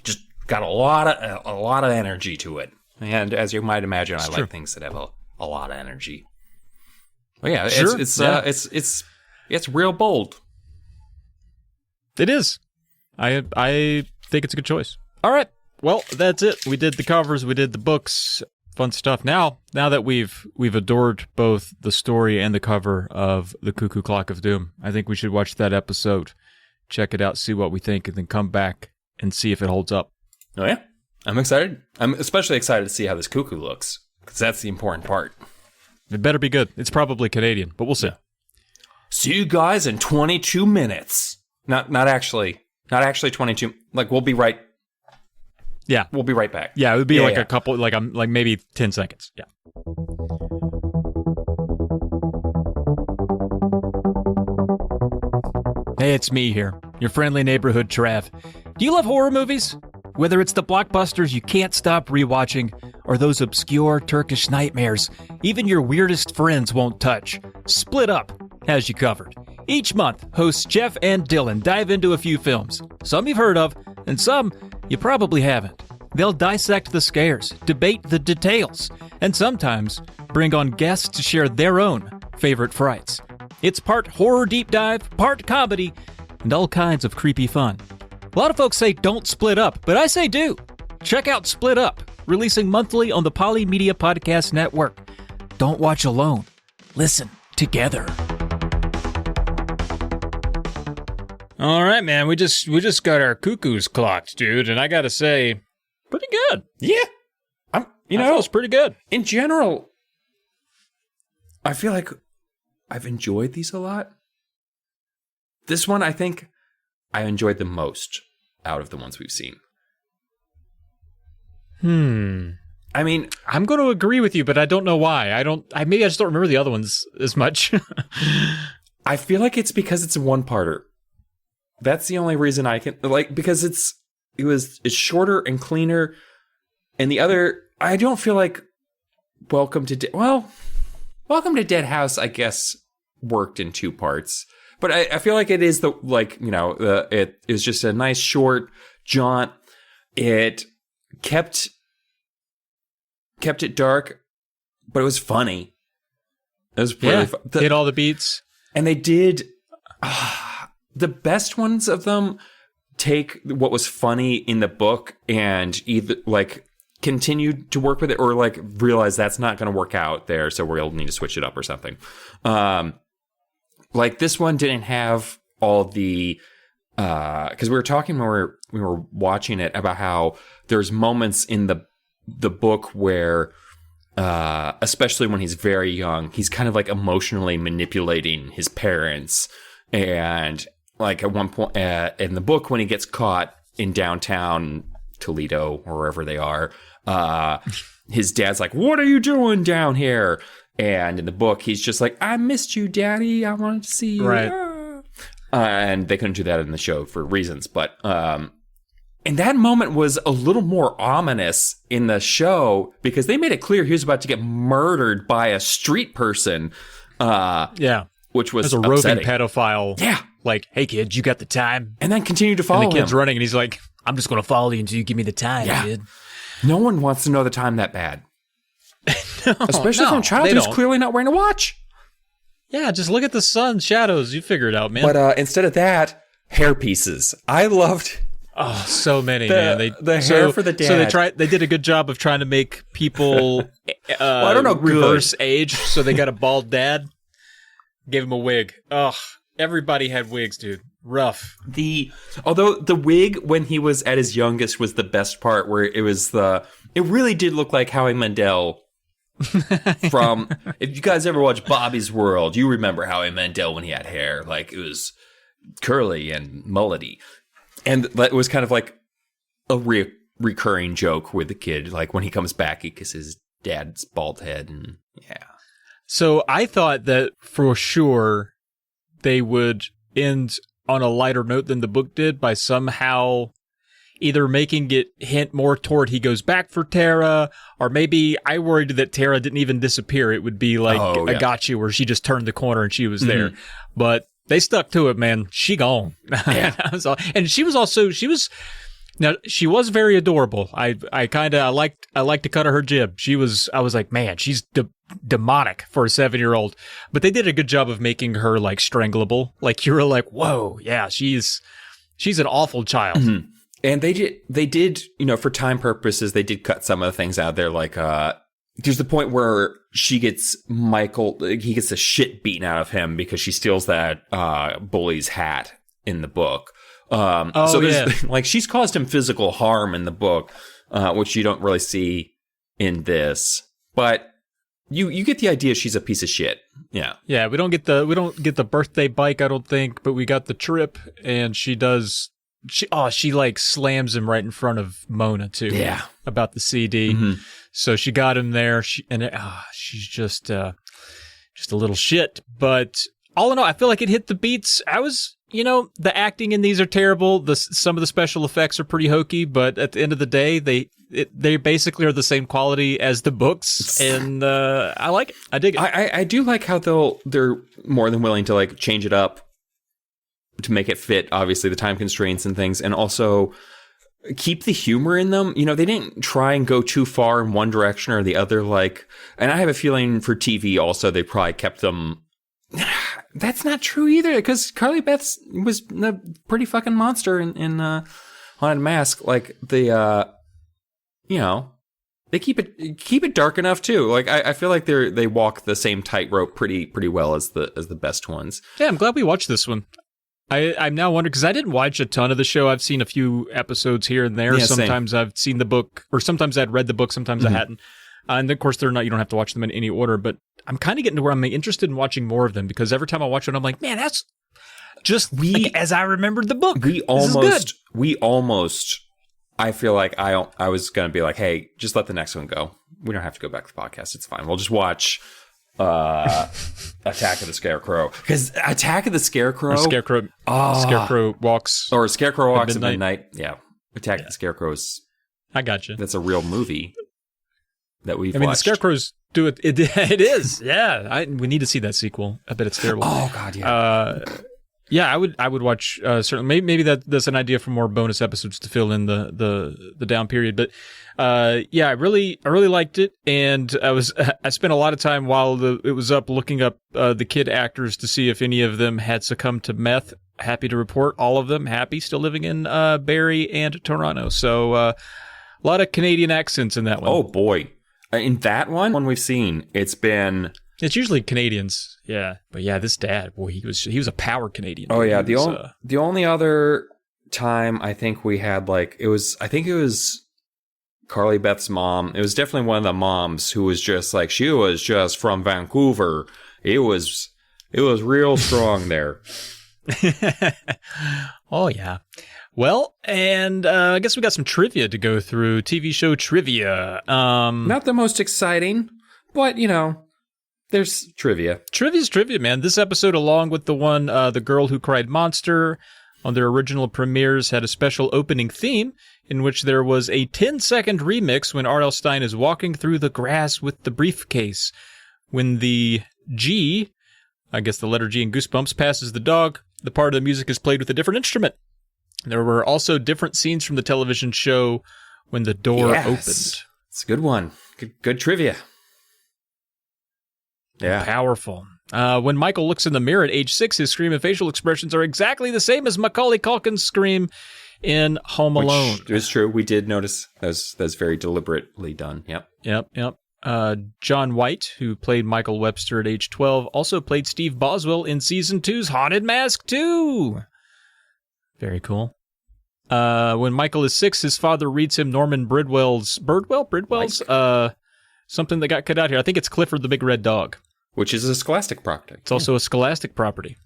just got a lot of energy to it. And as you might imagine, I like things that have a lot of energy. But yeah, Sure. it's real bold. It is. I think it's a good choice. All right. Well, that's it. We did the covers. We did the books. Fun stuff. Now that we've adored both the story and the cover of the Cuckoo Clock of Doom, I think we should watch that episode, check it out, see what we think, and then come back and see if it holds up. Oh yeah, I'm excited. I'm especially excited to see how this cuckoo looks, because that's the important part. It better be good. It's probably Canadian, but we'll see. See you guys in 22 minutes. Not actually 22. Like we'll be right. Yeah, we'll be right back. Yeah, it would be a couple, like maybe 10 seconds. Yeah. Hey, it's me here, your friendly neighborhood Trav. Do you love horror movies? Whether it's the blockbusters you can't stop rewatching, or those obscure Turkish nightmares even your weirdest friends won't touch, Split Up has you covered. Each month, hosts Jeff and Dylan dive into a few films. Some you've heard of, and some you probably haven't. They'll dissect the scares, debate the details, and sometimes bring on guests to share their own favorite frights. It's part horror deep dive, part comedy, and all kinds of creepy fun. A lot of folks say don't split up, but I say do. Check out Split Up, releasing monthly on the Polymedia Podcast Network. Don't watch alone. Listen together. All right, man. We just got our cuckoos clocked, dude, and I gotta say, pretty good. Yeah, it was pretty good. In general, I feel like I've enjoyed these a lot. This one, I think, I enjoyed the most out of the ones we've seen. I mean, I'm going to agree with you, but I don't know why. Maybe I just don't remember the other ones as much. I feel like it's because it's a one-parter. That's the only reason I can because it's shorter and cleaner, and the other I don't feel like Welcome to Dead House, I guess, worked in 2 parts, but I feel like it is it was just a nice short jaunt. It kept it dark, but it was funny. It was really fun. Hit all the beats, and they did. The best ones of them take what was funny in the book and either continue to work with it or realize that's not going to work out there, so we'll need to switch it up or something. This one didn't have all the because we were talking when we were watching it about how there's moments in the book where especially when he's very young, he's kind of emotionally manipulating his parents. And at one point in the book, when he gets caught in downtown Toledo or wherever they are, his dad's like, what are you doing down here? And in the book, he's just like, I missed you, Daddy. I wanted to see you. Right. And they couldn't do that in the show for reasons. But and that moment was a little more ominous in the show because they made it clear he was about to get murdered by a street person. Which was as a roving upsetting. pedophile. Yeah. Like, hey, kid, you got the time? And then continued to follow And the kid's him. running, and he's like, I'm just going to follow you until you give me the time, kid. No one wants to know the time that bad. Especially from a child who's clearly not wearing a watch. Yeah, just look at the sun, shadows. You figure it out, man. But instead of that, hair pieces. I loved... Oh, so many, man. The hair for the dad. So they did a good job of trying to make people I don't know, reverse age, so they got a bald dad. Gave him a wig. Ugh, everybody had wigs, dude. Rough. Although the wig when he was at his youngest was the best part, where it really did look like Howie Mandel from, if you guys ever watched Bobby's World, you remember Howie Mandel when he had hair. Like, it was curly and mullety. And that was kind of like a recurring joke with the kid. Like, when he comes back, he kisses his dad's bald head, and yeah. So I thought that for sure they would end on a lighter note than the book did by somehow either making it hint more toward he goes back for Tara, or maybe I worried that Tara didn't even disappear. It would be like I got you, where she just turned the corner and she was there. But they stuck to it, man. She gone. Yeah. And she was very adorable. I liked to cut her jib. I was like, man, she's demonic for a 7-year-old. But they did a good job of making her like strangleable. Like, you were like, whoa, yeah, she's an awful child. Mm-hmm. And they did, for time purposes, they did cut some of the things out there. Like, there's the point where he gets the shit beaten out of him because she steals that bully's hat in the book. Like, she's caused him physical harm in the book, which you don't really see in this. But you get the idea she's a piece of shit. Yeah. Yeah, we don't get the birthday bike, I don't think, but we got the trip, and she like slams him right in front of Mona too. Yeah. About the CD. Mm-hmm. So she got him there. She's just a little shit. But all in all, I feel like it hit the beats. The acting in these are terrible. Some of the special effects are pretty hokey, but at the end of the day, they basically are the same quality as the books, and I like it. I dig it. I do like how they're more than willing to like change it up to make it fit, obviously, the time constraints and things, and also keep the humor in them. They didn't try and go too far in one direction or the other. Like, and I have a feeling for TV also, they probably kept them. That's not true either, because Carly Beth was a pretty fucking monster in Haunted Mask. Like, they keep it dark enough too. Like, I feel like they walk the same tightrope pretty well as the best ones. Yeah, I'm glad we watched this one. I'm now wondering, because I didn't watch a ton of the show. I've seen a few episodes here and there. Yeah, sometimes same. I've seen the book, or sometimes I'd read the book, sometimes I hadn't. And of course, you don't have to watch them in any order, but I'm kind of getting to where I'm interested in watching more of them, because every time I watch one, I'm like, man, that's just as I remembered the book. I feel like I was going to be like, hey, just let the next one go. We don't have to go back to the podcast. It's fine. We'll just watch Attack of the Scarecrow. Because Attack of the Scarecrow... Scarecrow walks... Or Scarecrow walks at midnight. Yeah. Attack of the Scarecrows. I got you. That's a real movie that we've watched. The Scarecrows do it. It is. Yeah. We need to see that sequel. I bet it's terrible. Oh, God, yeah. Yeah, I would watch certainly. Maybe that's an idea for more bonus episodes to fill in the down period. But yeah, I really liked it, and I spent a lot of time while it was up looking up the kid actors to see if any of them had succumbed to meth. Happy to report, all of them happy, still living in Barrie and Toronto. So a lot of Canadian accents in that one. Oh boy, in that one we've seen, it's usually Canadians, yeah. But yeah, this dad, boy, he was a power Canadian. Oh yeah, the only other time I think we had I think it was Carly Beth's mom. It was definitely one of the moms who was just like, she was just from Vancouver. It was real strong there. Oh, yeah. Well, and I guess we got some trivia to go through. TV show trivia. Not the most exciting, but, there's trivia. Trivia's trivia, man. This episode, along with the one, The Girl Who Cried Monster, on their original premieres, had a special opening theme in which there was a 10-second remix when R.L. Stine is walking through the grass with the briefcase. When the G, I guess the letter G in Goosebumps, passes the dog, the part of the music is played with a different instrument. There were also different scenes from the television show when the door opened. It's a good one. Good trivia. Yeah. Powerful. When Michael looks in the mirror at age 6, his scream and facial expressions are exactly the same as Macaulay Culkin's scream in Home Alone. Which is true. We did notice that's very deliberately done. Yep. John White, who played Michael Webster at age 12, also played Steve Boswell in Season 2's Haunted Mask 2. Very cool. When Michael is 6, his father reads him Norman Bridwell's something that got cut out here. I think it's Clifford the Big Red Dog. Which is a Scholastic property. It's also a Scholastic property.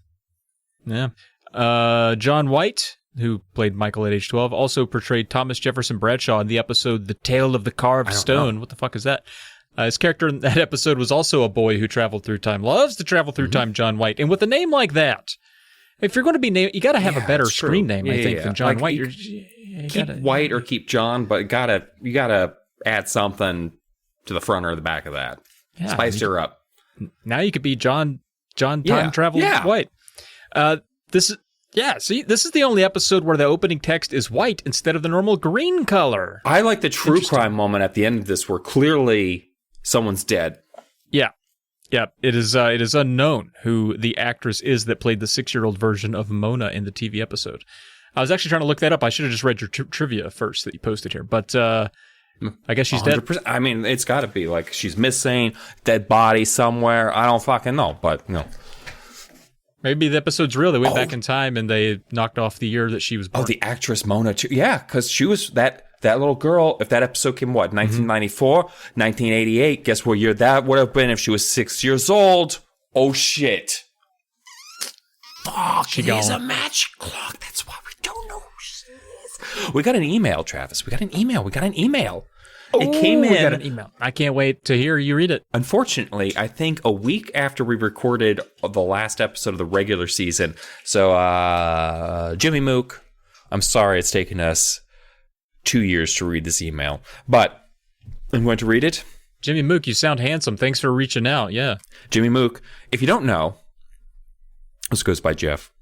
Yeah. John White, who played Michael at age 12, also portrayed Thomas Jefferson Bradshaw in the episode The Tale of the Carved Stone. What the fuck is that? His character in that episode was also a boy who traveled through time. Loves to travel through time, John White. And with a name like that, if you're going to be named, you got to have a better screen name, I think, than John White. Keep White or keep John, but you gotta add something to the front or the back of that. Yeah, spice her up. Now you could be John Time Travel White. This is the only episode where the opening text is white instead of the normal green color. I like the true crime moment at the end of this where clearly someone's dead. Yeah. It is unknown who the actress is that played the 6-year-old version of Mona in the TV episode. I was actually trying to look that up. I should have just read your trivia first that you posted here, but I guess she's 100%. Dead. I mean, it's got to be like she's missing, dead body somewhere. I don't fucking know, but maybe the episode's real. They went back in time and they knocked off the year that she was born. Oh, the actress Mona too. Yeah, because she was that little girl. If that episode came 1994, 1988. Guess what year that would have been if she was 6 years old? Oh shit! Fuck, she's a magic clock. That's why we don't know who she is. We got an email, Travis. We got an email. It came in. We got an email. I can't wait to hear you read it. Unfortunately, I think a week after we recorded the last episode of the regular season. So, Jimmy Mook, I'm sorry it's taken us 2 years to read this email, but I'm going to read it. Jimmy Mook, you sound handsome. Thanks for reaching out. Yeah. Jimmy Mook, if you don't know, this goes by Jeff,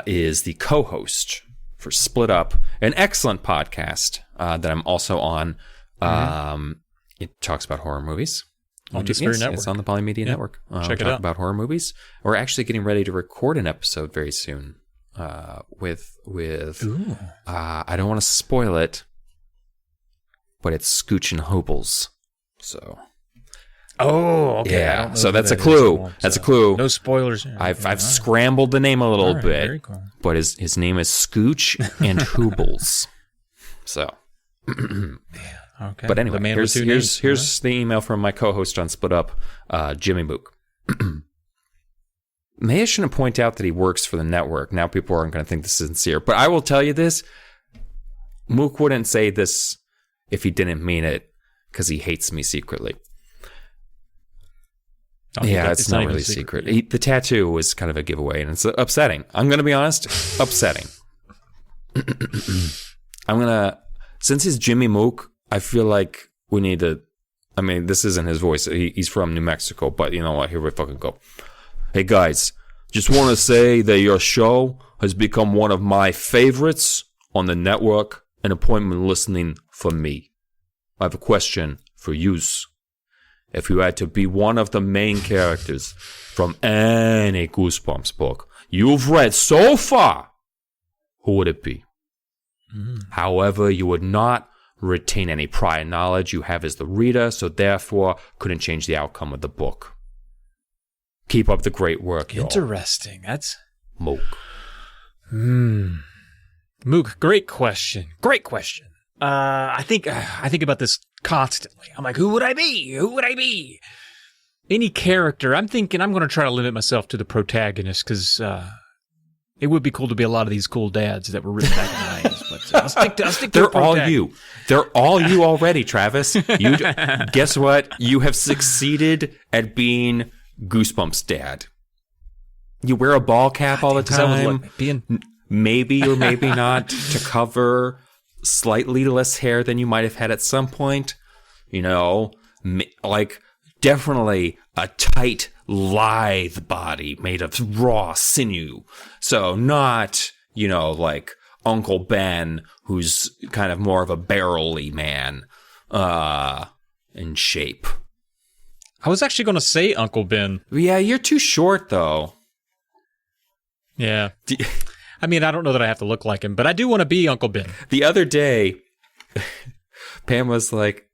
is the co-host for Split Up, an excellent podcast that I'm also on. It talks about horror movies. On this very network. It's on the Polymedia Network. Check it out. About horror movies. We're actually getting ready to record an episode very soon with I don't want to spoil it, but it's Scooch and Hobels. So... Oh, okay. Yeah, so that's a clue. That's a clue. No spoilers. I've scrambled the name a little bit, very cool. But his name is Scooch and Hoobles. So, okay. But anyway, here's the email from my co-host on Split Up, Jimmy Mook. Maybe I shouldn't point out that he works for the network. Now people aren't going to think this is sincere, but I will tell you this: Mook wouldn't say this if he didn't mean it, because he hates me secretly. Yeah, it's not really secret. The tattoo was kind of a giveaway, and it's upsetting. I'm going to be honest, upsetting. Since he's Jimmy Mook, I feel like we need to, I mean, this isn't his voice. He's from New Mexico, but you know what? Here we fucking go. Hey guys, just want to say that your show has become one of my favorites on the network, an appointment listening for me. I have a question for yous. If you had to be one of the main characters from any Goosebumps book you've read so far, who would it be? However, you would not retain any prior knowledge you have as the reader, so therefore couldn't change the outcome of the book. Keep up the great work, y'all. Interesting. That's... Mook. Mook, great question. Great question. I think about this constantly. I'm like, who would I be? any character, I'm thinking I'm going to try to limit myself to the protagonist because it would be cool to be a lot of these cool dads that were written back in the 90s. But I'll stick to They're all you. They're all you already, Travis. You guess what? You have succeeded at being Goosebumps dad. You wear a ball cap all the time. Maybe or maybe not to cover slightly less hair than you might have had at some point. You know, like definitely a tight, lithe body made of raw sinew. So not, you know, like Uncle Ben, who's kind of more of a barrel-y man in shape. I was actually going to say Uncle Ben. Yeah, you're too short, though. Yeah. I mean, I don't know that I have to look like him, but I do want to be Uncle Ben. The other day, Pam was like,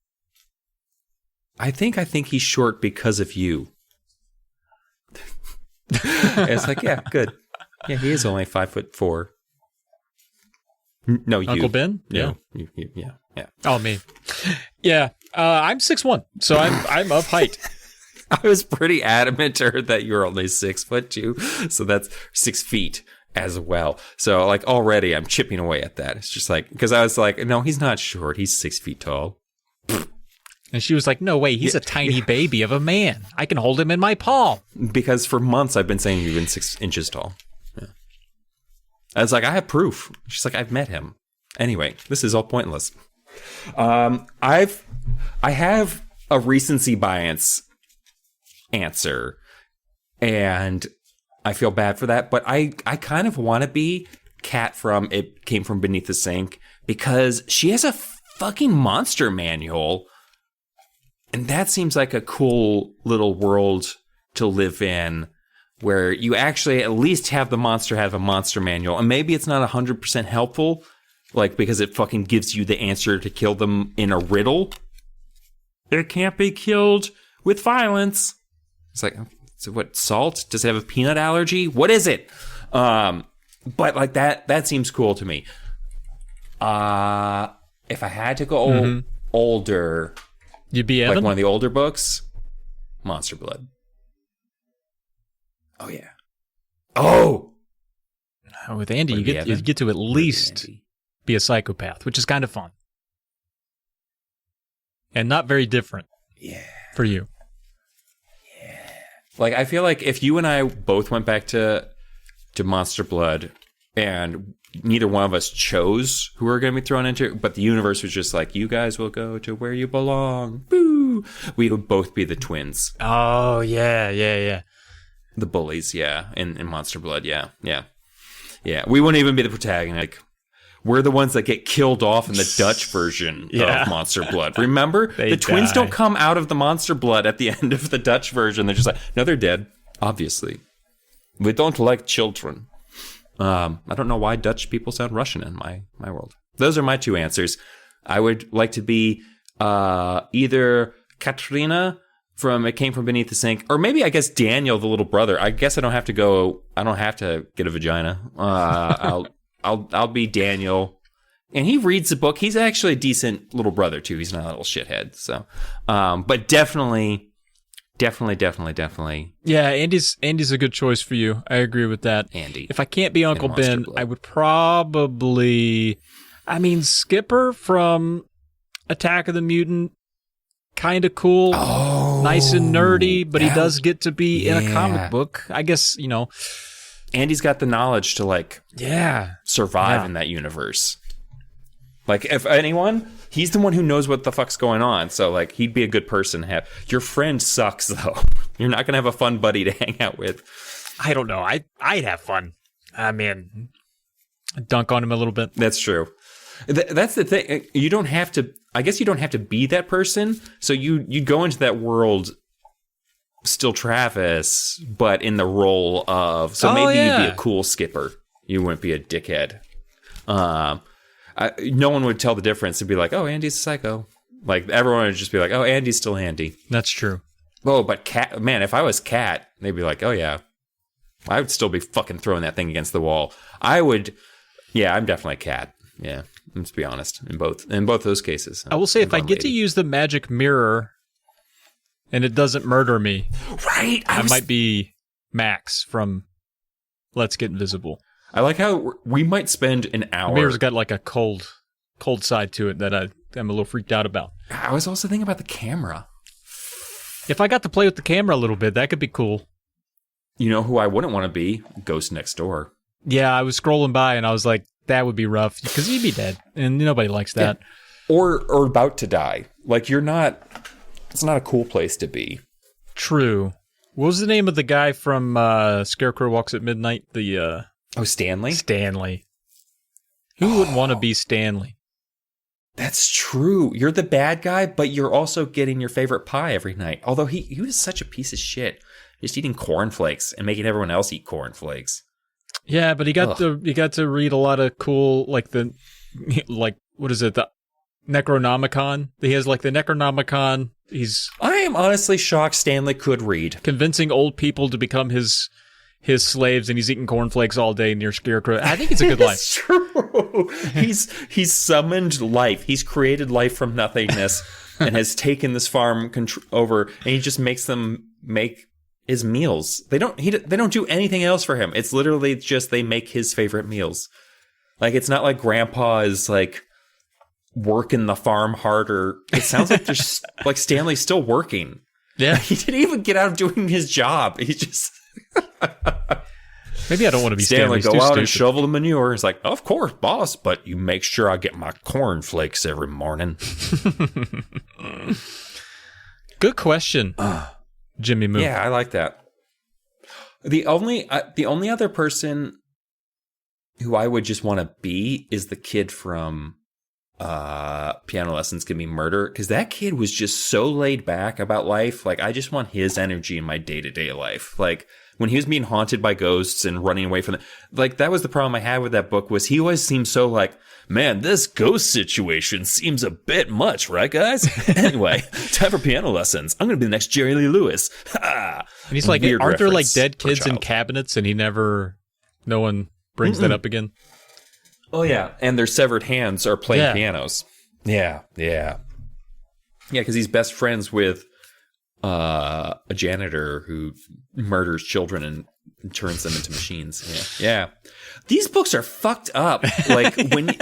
I think he's short because of you. And it's like, yeah, good. Yeah, he is only 5'4". No, you. Uncle Ben? Yeah. Yeah. Oh, me. Yeah. I'm 6'1", so I'm of height. I was pretty adamant to her that you're only 6'2", so that's 6 feet as well. So like already I'm chipping away at that. It's just like, because I was like, no, he's not short. He's 6 feet tall. And she was like, no way, he's a tiny baby of a man. I can hold him in my palm. Because for months I've been saying you've been 6 inches tall. Yeah. I was like, I have proof. She's like, I've met him. Anyway, this is all pointless. I have a recency bias answer, and I feel bad for that, but I kind of want to be Kat from It Came From Beneath the Sink, because she has a fucking monster manual, and that seems like a cool little world to live in, where you actually at least have the monster have a monster manual, and maybe it's not 100% helpful, like because it fucking gives you the answer to kill them in a riddle. It can't be killed with violence. It's like, so what, salt? Does it have a peanut allergy? What is it? But like that seems cool to me. If I had to go older, you'd be Evan? Like one of the older books, Monster Blood. Oh yeah. Oh, with Andy, you get to at least be a psychopath, which is kind of fun and not very different. Yeah, for you. Like, I feel like if you and I both went back to Monster Blood and neither one of us chose who we were going to be thrown into, but the universe was just like, you guys will go to where you belong. Boo! We would both be the twins. Oh, yeah. The bullies, yeah. In Monster Blood, yeah. We wouldn't even be the protagonist. Like, we're the ones that get killed off in the Dutch version of Monster Blood. Remember? The twins don't come out of the Monster Blood at the end of the Dutch version. They're just like, no, they're dead, obviously. We don't like children. I don't know why Dutch people sound Russian in my world. Those are my two answers. I would like to be either Katrina from It Came From Beneath the Sink, or maybe, I guess, Daniel, the little brother. I guess I don't have to get a vagina. I'll be Daniel, and he reads the book. He's actually a decent little brother too. He's not a little shithead. So, but definitely. Yeah, Andy's a good choice for you. I agree with that. Andy. If I can't be Uncle Ben, I would probably, Skipper from Attack of the Mutant. Kind of cool, nice and nerdy, but he does get to be in a comic book. I guess, Andy's got the knowledge to survive in that universe. Like, if anyone, he's the one who knows what the fuck's going on. So like, he'd be a good person to have. Your friend sucks though. You're not gonna have a fun buddy to hang out with. I don't know. I'd have fun. Dunk on him a little bit. That's true. That's the thing. You don't have to. I guess you don't have to be that person. So you go into that world still Travis, but in the role of, so maybe you'd be a cool skipper. You wouldn't be a dickhead. No one would tell the difference. It'd be like, oh, Andy's a psycho. Like, everyone would just be like, oh, Andy's still Andy. That's true. Oh, but Kat, man, if I was Kat, they'd be like, oh yeah, I would still be fucking throwing that thing against the wall. I would. Yeah, I'm definitely Kat. Yeah, let's be honest. In both those cases, I will say, if I get to use the magic mirror and it doesn't murder me, Right? I might be Max from Let's Get Invisible. I like how we might spend an hour. The mirror's got like a cold side to it that I'm a little freaked out about. I was also thinking about the camera. If I got to play with the camera a little bit, that could be cool. You know who I wouldn't want to be? Ghost Next Door. Yeah, I was scrolling by and I was like, that would be rough because he'd be dead, and nobody likes that. Yeah. Or about to die. Like you're not. It's not a cool place to be. True. What was the name of the guy from Scarecrow Walks at Midnight? Stanley? Stanley. Who wouldn't want to be Stanley? That's true. You're the bad guy, but you're also getting your favorite pie every night. Although he was such a piece of shit. Just eating cornflakes and making everyone else eat cornflakes. Yeah, but he got to read a lot of cool, what is it, the Necronomicon? He has like the Necronomicon. I am honestly shocked Stanley could read. Convincing old people to become his slaves, and he's eating cornflakes all day near Scarecrow. I think it's a good life. It's true. He's summoned life. He's created life from nothingness and has taken this farm over, and he just makes them make his meals. They don't do anything else for him. It's literally just they make his favorite meals. Like it's not like Grandpa is like working the farm harder. It sounds like there's like Stanley's still working. Yeah, he didn't even get out of doing his job. He just maybe I don't want to be Stanley. Go out stupid. and shovel the manure. It's like, of course, boss, but you make sure I get my cornflakes every morning. Good question, Jimmy Moon. Yeah, I like that. The only other person who I would just want to be is the kid from Piano Lessons Give Me Murder, because that kid was just so laid back about life. Like, I just want his energy in my day-to-day life. Like, when he was being haunted by ghosts and running away from them, like, that was the problem I had with that book, was he always seemed so like, man, this ghost situation seems a bit much, right, guys? Anyway, time for piano lessons. I'm going to be the next Jerry Lee Lewis. And he's like, aren't there like dead kids in cabinets, and no one brings that up again? Oh, yeah. And their severed hands are playing pianos. Yeah. Because he's best friends with a janitor who murders children and turns them into machines. Yeah. These books are fucked up. Like, when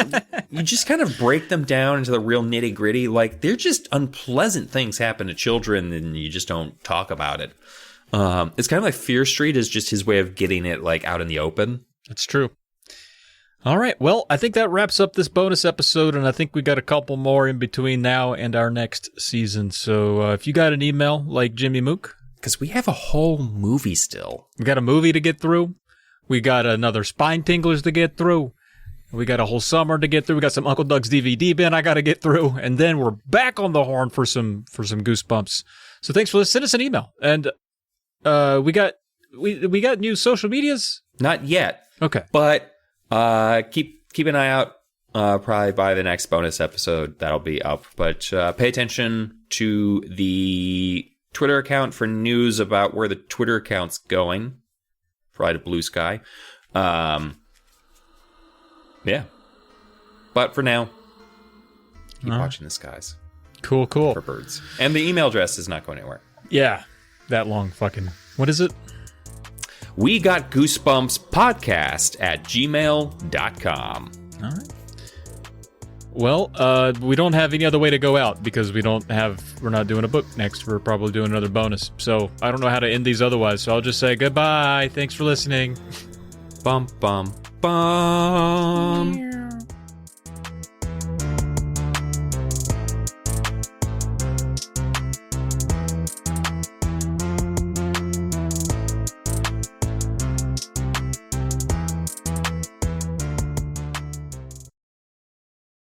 you just kind of break them down into the real nitty gritty, like, they're just unpleasant things happen to children and you just don't talk about it. It's kind of like Fear Street is just his way of getting it, like, out in the open. That's true. All right. Well, I think that wraps up this bonus episode, and I think we got a couple more in between now and our next season. So if you got an email like Jimmy Mook, because we have a whole movie still. We got a movie to get through. We got another Spine Tinglers to get through. We got a whole summer to get through. We got some Uncle Doug's DVD bin I got to get through, and then we're back on the horn for some Goosebumps. So thanks for listening. Send us an email, and we got new social medias. Not yet. Okay, but. Keep an eye out. Probably by the next bonus episode that'll be up. But pay attention to the Twitter account for news about where the Twitter account's going. Probably to Blue Sky. Yeah. But for now, keep watching the skies. Cool. For birds. And the email address is not going anywhere. Yeah, that long fucking. What is it? We got Goosebumps podcast at gmail.com. All right. Well, we don't have any other way to go out because we're not doing a book next. We're probably doing another bonus. So I don't know how to end these otherwise. So I'll just say goodbye. Thanks for listening. Bum, bum, bum.